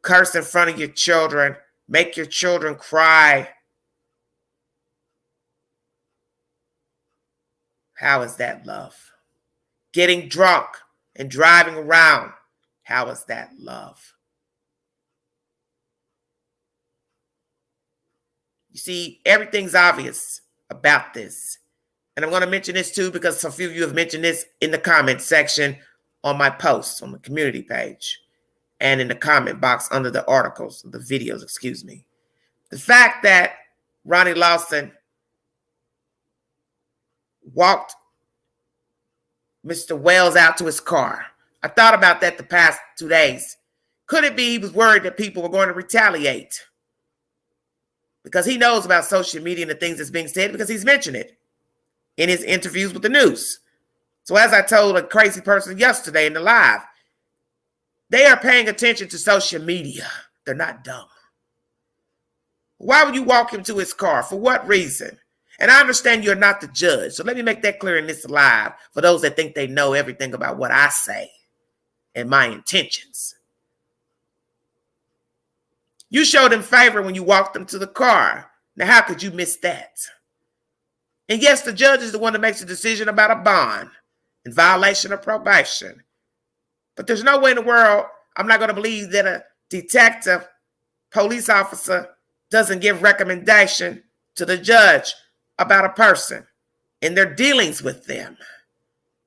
curse in front of your children, make your children cry, how is that love? Getting drunk and driving around, how is that love? You see, everything's obvious about this. And I'm going to mention this too because some few of you have mentioned this in the comment section on my posts on the community page and in the comment box under the articles, the videos, excuse me. The fact that Ronnie Lawson walked Mr. Wells out to his car. I thought about that the past 2 days. Could it be he was worried that people were going to retaliate? Because he knows about social media and the things that's being said because he's mentioned it in his interviews with the news. So as I told a crazy person yesterday in the live, they are paying attention to social media. They're not dumb. Why would you walk him to his car? For what reason? And I understand you're not the judge. So let me make that clear in this live for those that think they know everything about what I say and my intentions. You showed him favor when you walked him to the car. Now, how could you miss that? And yes, the judge is the one that makes the decision about a bond in violation of probation. But there's no way in the world I'm not going to believe that a detective, police officer doesn't give recommendation to the judge about a person and their dealings with them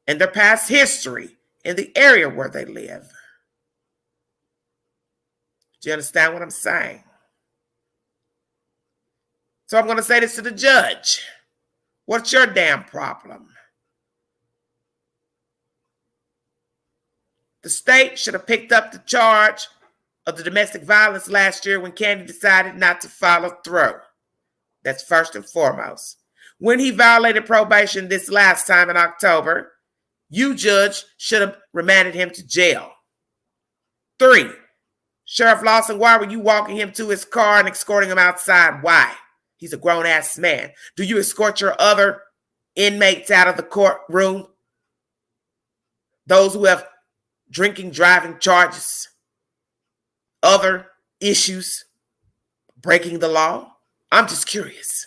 and their past history in the area where they live. Do you understand what I'm saying? So I'm going to say this to the judge. What's your damn problem? The state should have picked up the charge of the domestic violence last year when Candy decided not to follow through. That's first and foremost. When he violated probation this last time in October, you, judge, should have remanded him to jail. 3, Sheriff Lawson, why were you walking him to his car and escorting him outside? Why? He's a grown-ass man. Do you escort your other inmates out of the courtroom? Those who have drinking, driving charges, other issues, breaking the law? I'm just curious.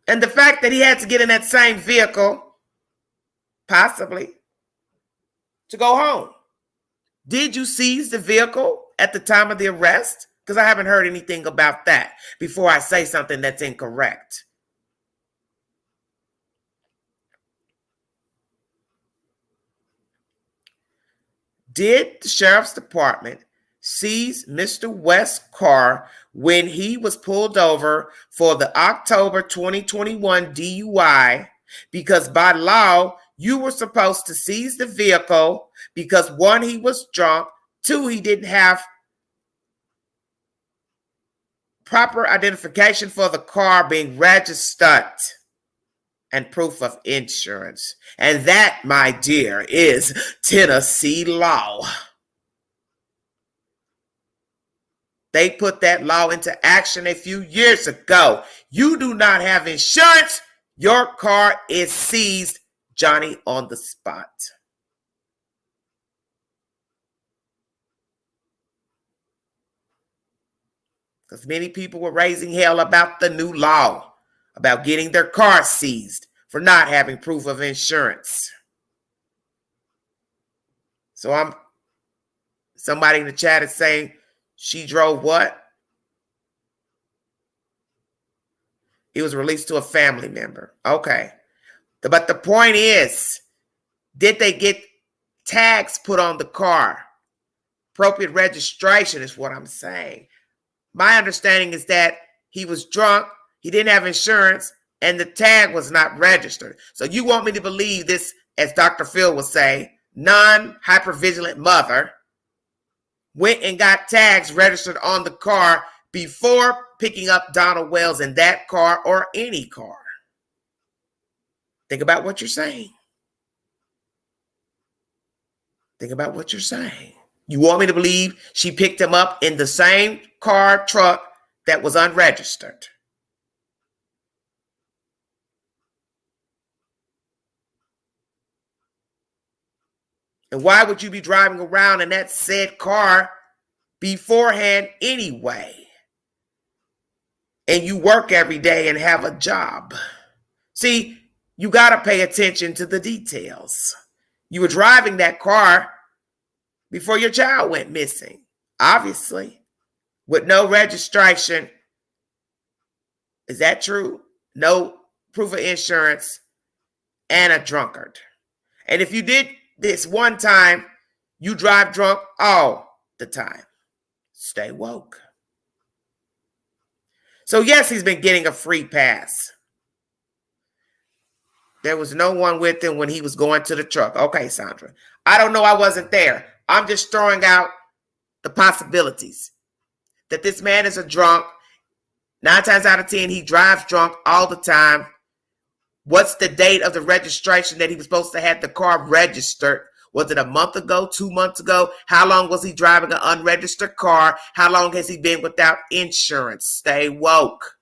And the fact that he had to get in that same vehicle, possibly, to go home. Did you seize the vehicle at the time of the arrest? Because I haven't heard anything about that before I say something that's incorrect. Did the sheriff's department seize Mr. West's car when he was pulled over for the October 2021 DUI? Because by law, you were supposed to seize the vehicle because 1, he was drunk, 2, he didn't have proper identification for the car being registered and proof of insurance. And that, my dear, is Tennessee law. They put that law into action a few years ago. You do not have insurance, your car is seized, Johnny on the spot. Because many people were raising hell about the new law, about getting their car seized for not having proof of insurance. So somebody in the chat is saying she drove what? He was released to a family member. Okay. But the point is, did they get tags put on the car? Appropriate registration is what I'm saying. My understanding is that he was drunk, he didn't have insurance, and the tag was not registered. So you want me to believe this, as Dr. Phil would say, non-hypervigilant mother went and got tags registered on the car before picking up Donald Wells in that car or any car. Think about what you're saying. Think about what you're saying. You want me to believe she picked him up in the same car, truck that was unregistered? And why would you be driving around in that said car beforehand anyway? And you work every day and have a job. See, you got to pay attention to the details. You were driving that car before your child went missing, obviously, with no registration. Is that true? No proof of insurance and a drunkard. And if you did this one time, you drive drunk all the time. Stay woke. So yes, he's been getting a free pass. There was no one with him when he was going to the truck. Okay, Sandra. I don't know. I wasn't there. I'm just throwing out the possibilities that this man is a drunk. 9 times out of 10, he drives drunk all the time. What's the date of the registration that he was supposed to have the car registered? Was it a month ago, 2 months ago? How long was he driving an unregistered car? How long has he been without insurance? Stay woke.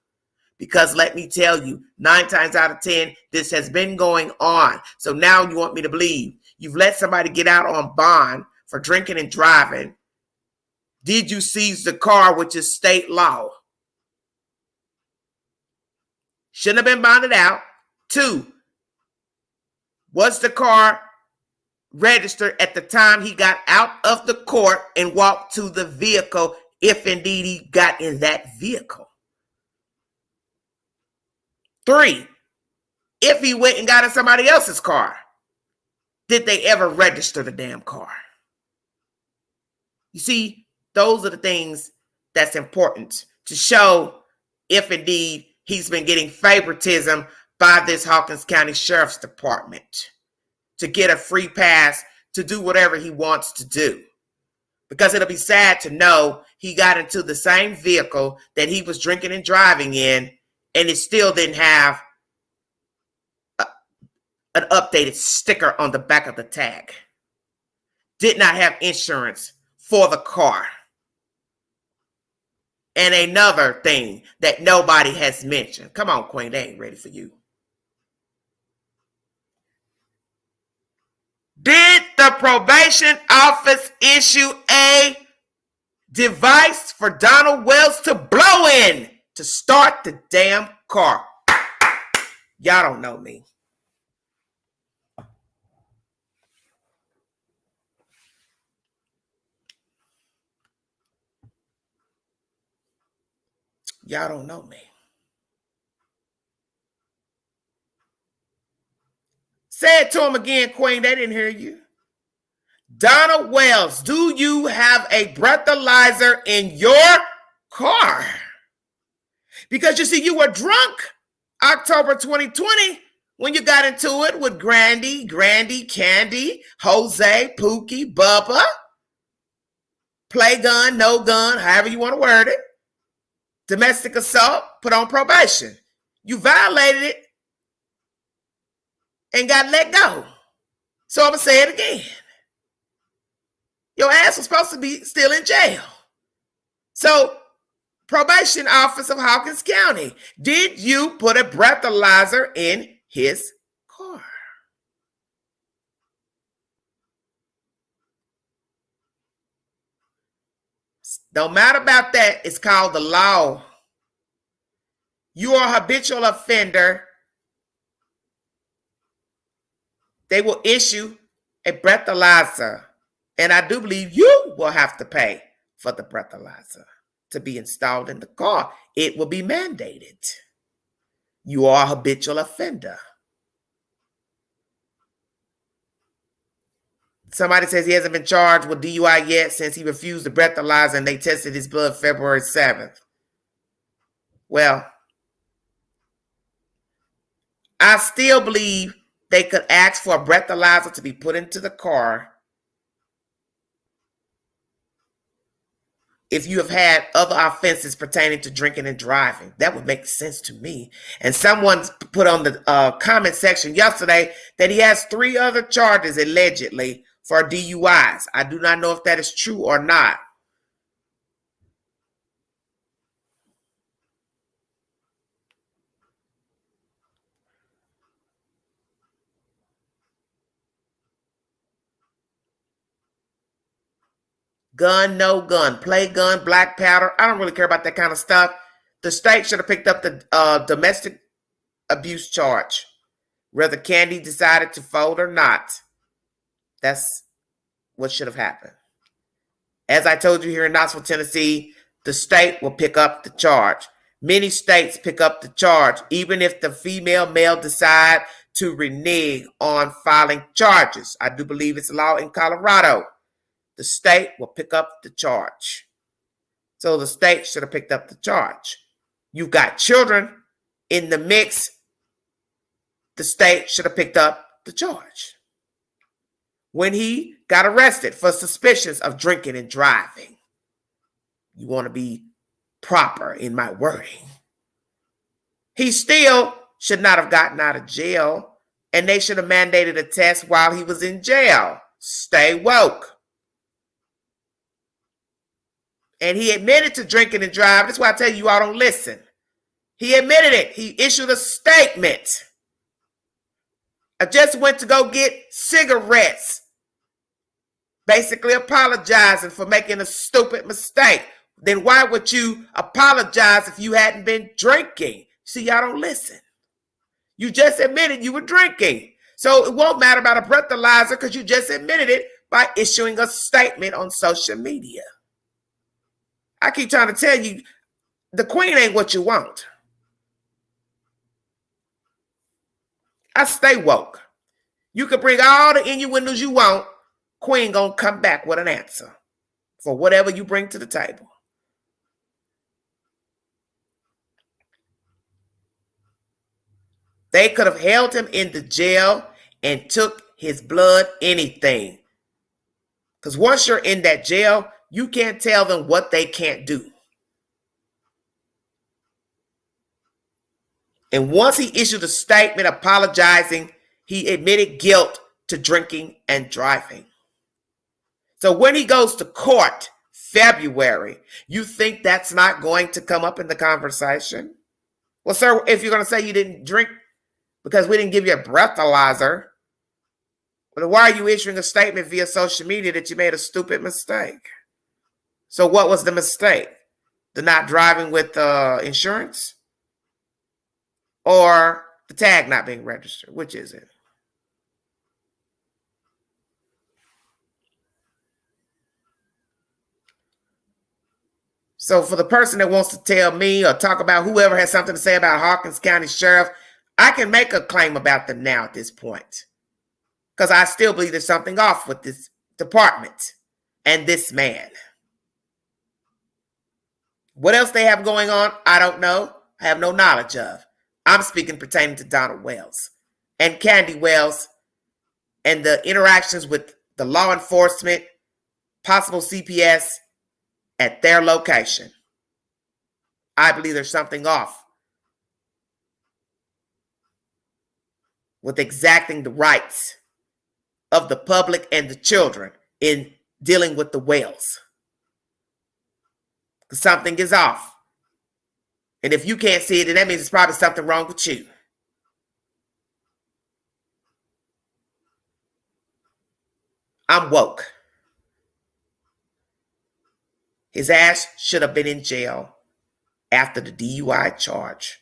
Because let me tell you, 9 times out of 10, this has been going on. So now you want me to believe you've let somebody get out on bond for drinking and driving. Did you seize the car, which is state law? Shouldn't have been bonded out. 2, was the car registered at the time he got out of the court and walked to the vehicle, if indeed he got in that vehicle? 3, if he went and got in somebody else's car, did they ever register the damn car? You see, those are the things that's important to show if indeed he's been getting favoritism by this Hawkins County Sheriff's Department to get a free pass to do whatever he wants to do. Because it'll be sad to know he got into the same vehicle that he was drinking and driving in, and it still didn't have an updated sticker on the back of the tag. Did not have insurance for the car. And another thing that nobody has mentioned. Come on, Queen, they ain't ready for you. Did the probation office issue a device for Donald Wells to blow in to start the damn car? Y'all don't know me. Y'all don't know me. Say it to him again, Queen. They didn't hear you. Donald Wells, do you have a breathalyzer in your car? Because you see, you were drunk October 2020 when you got into it with Grandy, Candy, Jose, Pookie, Bubba, play gun, no gun, however you want to word it. Domestic assault, put on probation. You violated it and got let go. So I'm going to say it again. Your ass was supposed to be still in jail. So, probation office of Hawkins County, did you put a breathalyzer in his car? No matter about that, it's called the law. You are a habitual offender. They will issue a breathalyzer. And I do believe you will have to pay for the breathalyzer to be installed in the car. It will be mandated. You are a habitual offender. Somebody says he hasn't been charged with DUI yet since he refused the breathalyzer and they tested his blood February 7th. Well, I still believe they could ask for a breathalyzer to be put into the car if you have had other offenses pertaining to drinking and driving. That would make sense to me. And someone put on the comment section yesterday that he has 3 other charges allegedly for DUIs. I do not know if that is true or not. Gun, no gun, play gun, black powder. I don't really care about that kind of stuff. The state should have picked up the domestic abuse charge, whether Candy decided to fold or not. That's what should have happened. As I told you here in Knoxville, Tennessee, the state will pick up the charge. Many states pick up the charge, even if the female male decide to renege on filing charges. I do believe it's law in Colorado. The state will pick up the charge. So the state should have picked up the charge. You've got children in the mix. The state should have picked up the charge. When he got arrested for suspicions of drinking and driving. You want to be proper in my wording. He still should not have gotten out of jail, and they should have mandated a test while he was in jail. Stay woke. And he admitted to drinking and driving. That's why I tell you all don't listen. He admitted it. He issued a statement. I just went to go get cigarettes. Basically apologizing for making a stupid mistake. Then why would you apologize if you hadn't been drinking? See, y'all don't listen. You just admitted you were drinking. So it won't matter about a breathalyzer because you just admitted it by issuing a statement on social media. I keep trying to tell you, the queen ain't what you want. I stay woke. You can bring all the innuendos you want. Queen gonna come back with an answer for whatever you bring to the table. They could have held him in the jail and took his blood, anything. Because once you're in that jail, you can't tell them what they can't do. And once he issued a statement apologizing, he admitted guilt to drinking and driving. So when he goes to court February. You think that's not going to come up in the conversation? Well, sir, if you're going to say you didn't drink because we didn't give you a breathalyzer, well, why are you issuing a statement via social media that you made a stupid mistake? So what was the mistake? The not driving with insurance? Or the tag not being registered? Which is it? So for the person that wants to tell me or talk about whoever has something to say about Hawkins County Sheriff, I can make a claim about them now at this point. Because I still believe there's something off with this department and this man. What else they have going on, I don't know. I have no knowledge of. I'm speaking pertaining to Donald Wells and Candy Wells and the interactions with the law enforcement, possible CPS at their location. I believe there's something off with exacting the rights of the public and the children in dealing with the Wells. Because something is off. And if you can't see it, then that means there's probably something wrong with you. I'm woke. His ass should have been in jail after the DUI charge.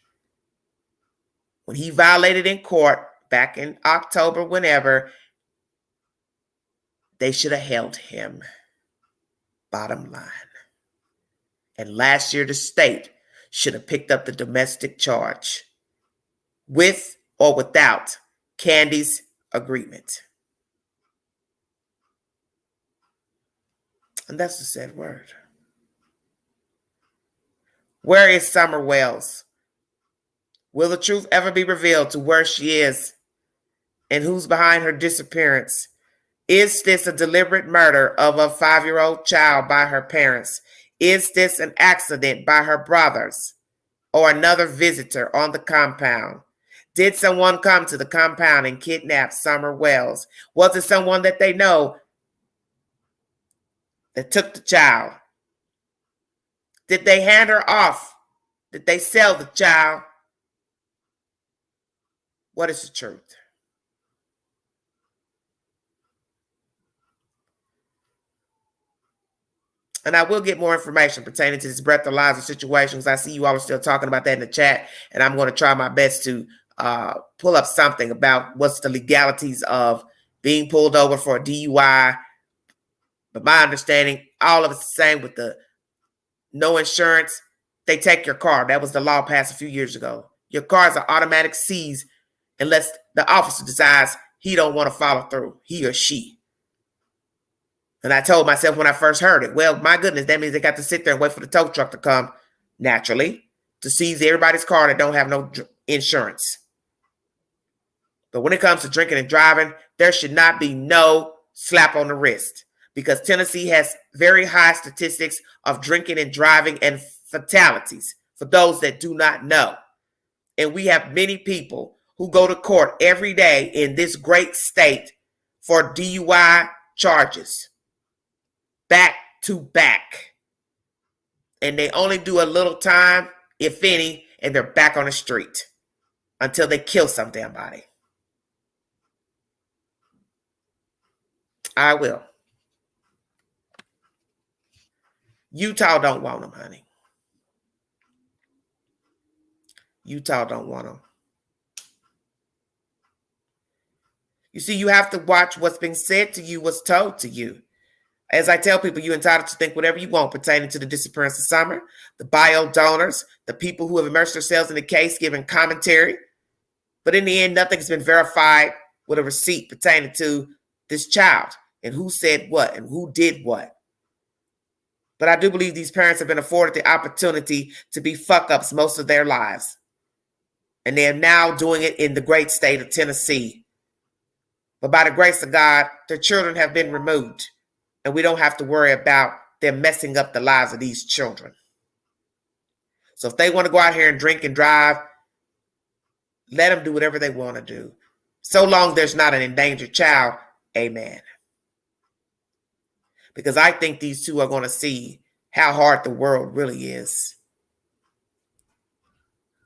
When he violated in court back in October, whenever, they should have held him. Bottom line. And last year, the state should have picked up the domestic charge with or without Candy's agreement. And that's the sad word. Where is Summer Wells? Will the truth ever be revealed to where she is and who's behind her disappearance? Is this a deliberate murder of a 5-year-old child by her parents? Is this an accident by her brothers or another visitor on the compound? Did someone come to the compound and kidnap Summer Wells? Was it someone that they know that took the child? Did they hand her off? Did they sell the child? What is the truth? And I will get more information pertaining to this breathalyzer situation because I see you all are still talking about that in the chat. And I'm going to try my best to pull up something about what's the legalities of being pulled over for a DUI. But my understanding, all of it's the same with the no insurance. They take your car. That was the law passed a few years ago. Your cars are automatic seize unless the officer decides he don't want to follow through, he or she. And I told myself when I first heard it, well, my goodness, that means they got to sit there and wait for the tow truck to come naturally to seize everybody's car that don't have no insurance. But when it comes to drinking and driving, there should not be no slap on the wrist because Tennessee has very high statistics of drinking and driving and fatalities for those that do not know. And we have many people who go to court every day in this great state for DUI charges. Back to back. And they only do a little time, if any, and they're back on the street until they kill some damn body. I will. Utah don't want them, honey. Utah don't want them. You see, you have to watch what's being said to you, what's told to you. As I tell people, you're entitled to think whatever you want pertaining to the disappearance of Summer, the bio donors, the people who have immersed themselves in the case, giving commentary. But in the end, nothing's been verified with a receipt pertaining to this child and who said what and who did what. But I do believe these parents have been afforded the opportunity to be fuck-ups most of their lives. And they are now doing it in the great state of Tennessee. But by the grace of God, their children have been removed. And we don't have to worry about them messing up the lives of these children. So if they want to go out here and drink and drive, let them do whatever they want to do. So long there's not an endangered child, amen. because I think these two are going to see how hard the world really is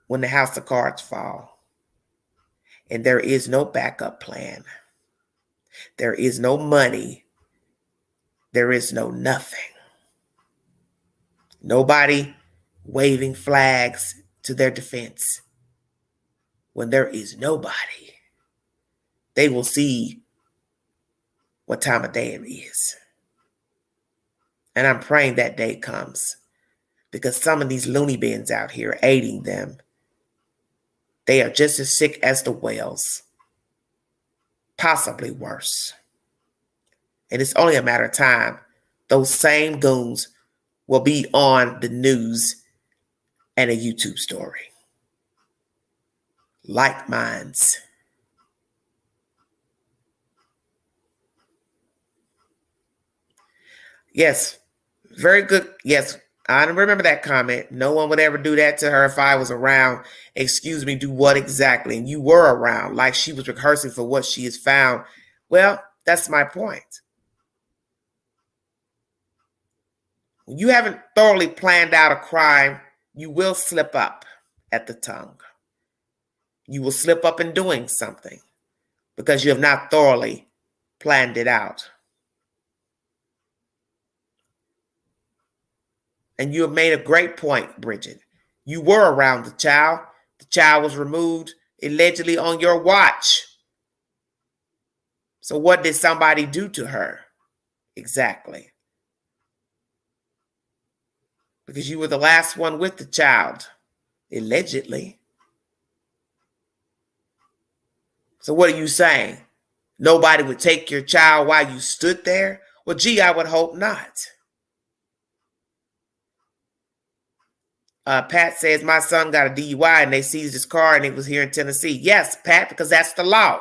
when the house of cards fall. And there is no backup plan. There is no money. There is no nothing. Nobody waving flags to their defense. When there is nobody, they will see what time of day it is. And I'm praying that day comes, because some of these loony bins out here aiding them, they are just as sick as the whales, possibly worse. And it's only a matter of time. Those same goons will be on the news and a YouTube story. Like minds. Yes, very good. Yes, I remember that comment. No one would ever do that to her if I was around. Excuse me, do what exactly? And you were around, like she was rehearsing for what she has found. Well, that's my point. When you haven't thoroughly planned out a crime, you will slip up at the tongue. You will slip up in doing something because you have not thoroughly planned it out. And you have made a great point, Bridget. You were around the child. The child was removed allegedly on your watch. So what did somebody do to her? Exactly. Because you were the last one with the child, allegedly. So what are you saying? Nobody would take your child while you stood there? Well, gee, I would hope not. Pat says, my son got a DUI and they seized his car and it was here in Tennessee. Yes, Pat, because that's the law.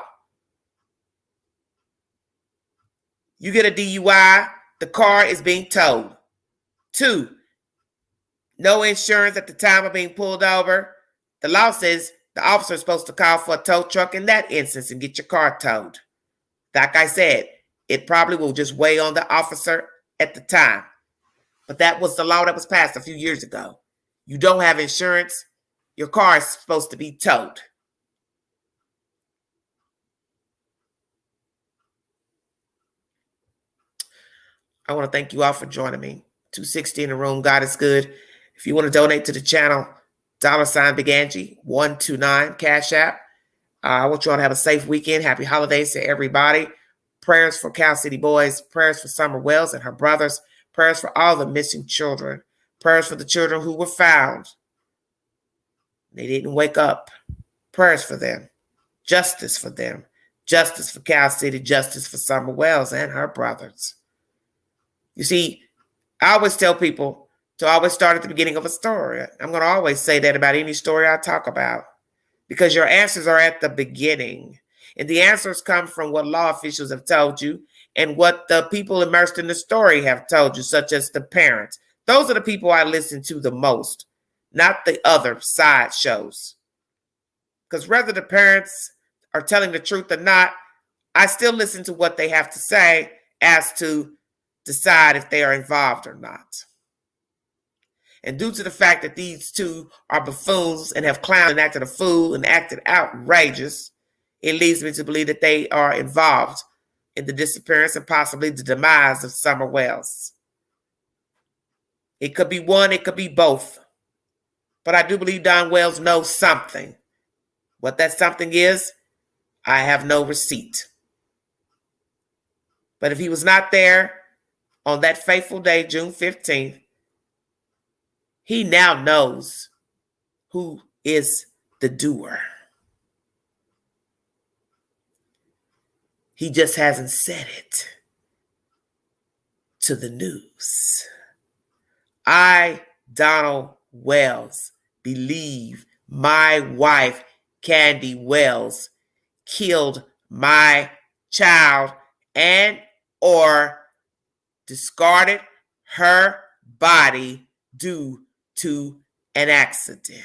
You get a DUI, the car is being towed. 2, no insurance at the time of being pulled over. The law says the officer is supposed to call for a tow truck in that instance and get your car towed. Like I said, it probably will just weigh on the officer at the time. But that was the law that was passed a few years ago. You don't have insurance, your car is supposed to be towed. I want to thank you all for joining me. 260 in the room. God is good. If you want to donate to the channel, $ Big Angie 129 Cash App. I want you all to have a safe weekend. Happy holidays to everybody. Prayers for Cal City Boys. Prayers for Summer Wells and her brothers. Prayers for all the missing children. Prayers for the children who were found. They didn't wake up. Prayers for them. Justice for them. Justice for Cal City. Justice for Summer Wells and her brothers. You see, I always tell people to always start at the beginning of a story. I'm going to always say that about any story I talk about, because your answers are at the beginning. And the answers come from what law officials have told you and what the people immersed in the story have told you, such as the parents. Those are the people I listen to the most, not the other side shows. Because whether the parents are telling the truth or not, I still listen to what they have to say as to decide if they are involved or not. And due to the fact that these two are buffoons and have clowned and acted a fool and acted outrageous, it leads me to believe that they are involved in the disappearance and possibly the demise of Summer Wells. It could be one, it could be both. But I do believe Don Wells knows something. What that something is, I have no receipt. But if he was not there on that fateful day, June 15th, he now knows who is the doer. He just hasn't said it to the news. I, Donald Wells, believe my wife, Candy Wells, killed my child and or discarded her body due to an accident.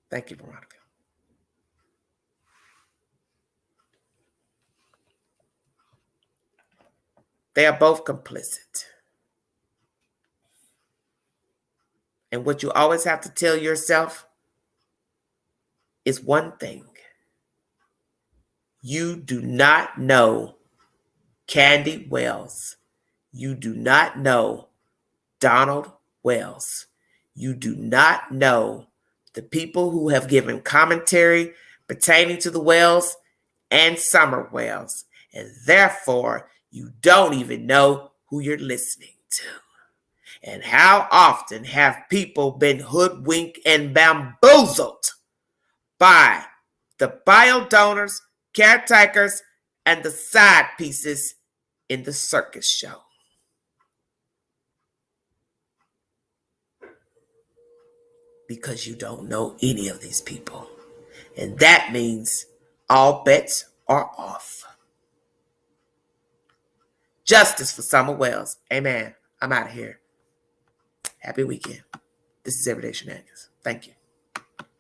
Thank you, Veronica. They are both complicit. And what you always have to tell yourself is one thing. You do not know Candy Wells. You do not know Donald Wells. You do not know the people who have given commentary pertaining to the Wells and Summer Wells. And therefore, you don't even know who you're listening to. And how often have people been hoodwinked and bamboozled by the bio donors, caretakers, and the side pieces in the circus show? Because you don't know any of these people. And that means all bets are off. Justice for Summer Wells. Amen. I'm out of here. Happy weekend. This is Everyday Shenanigans. Thank you.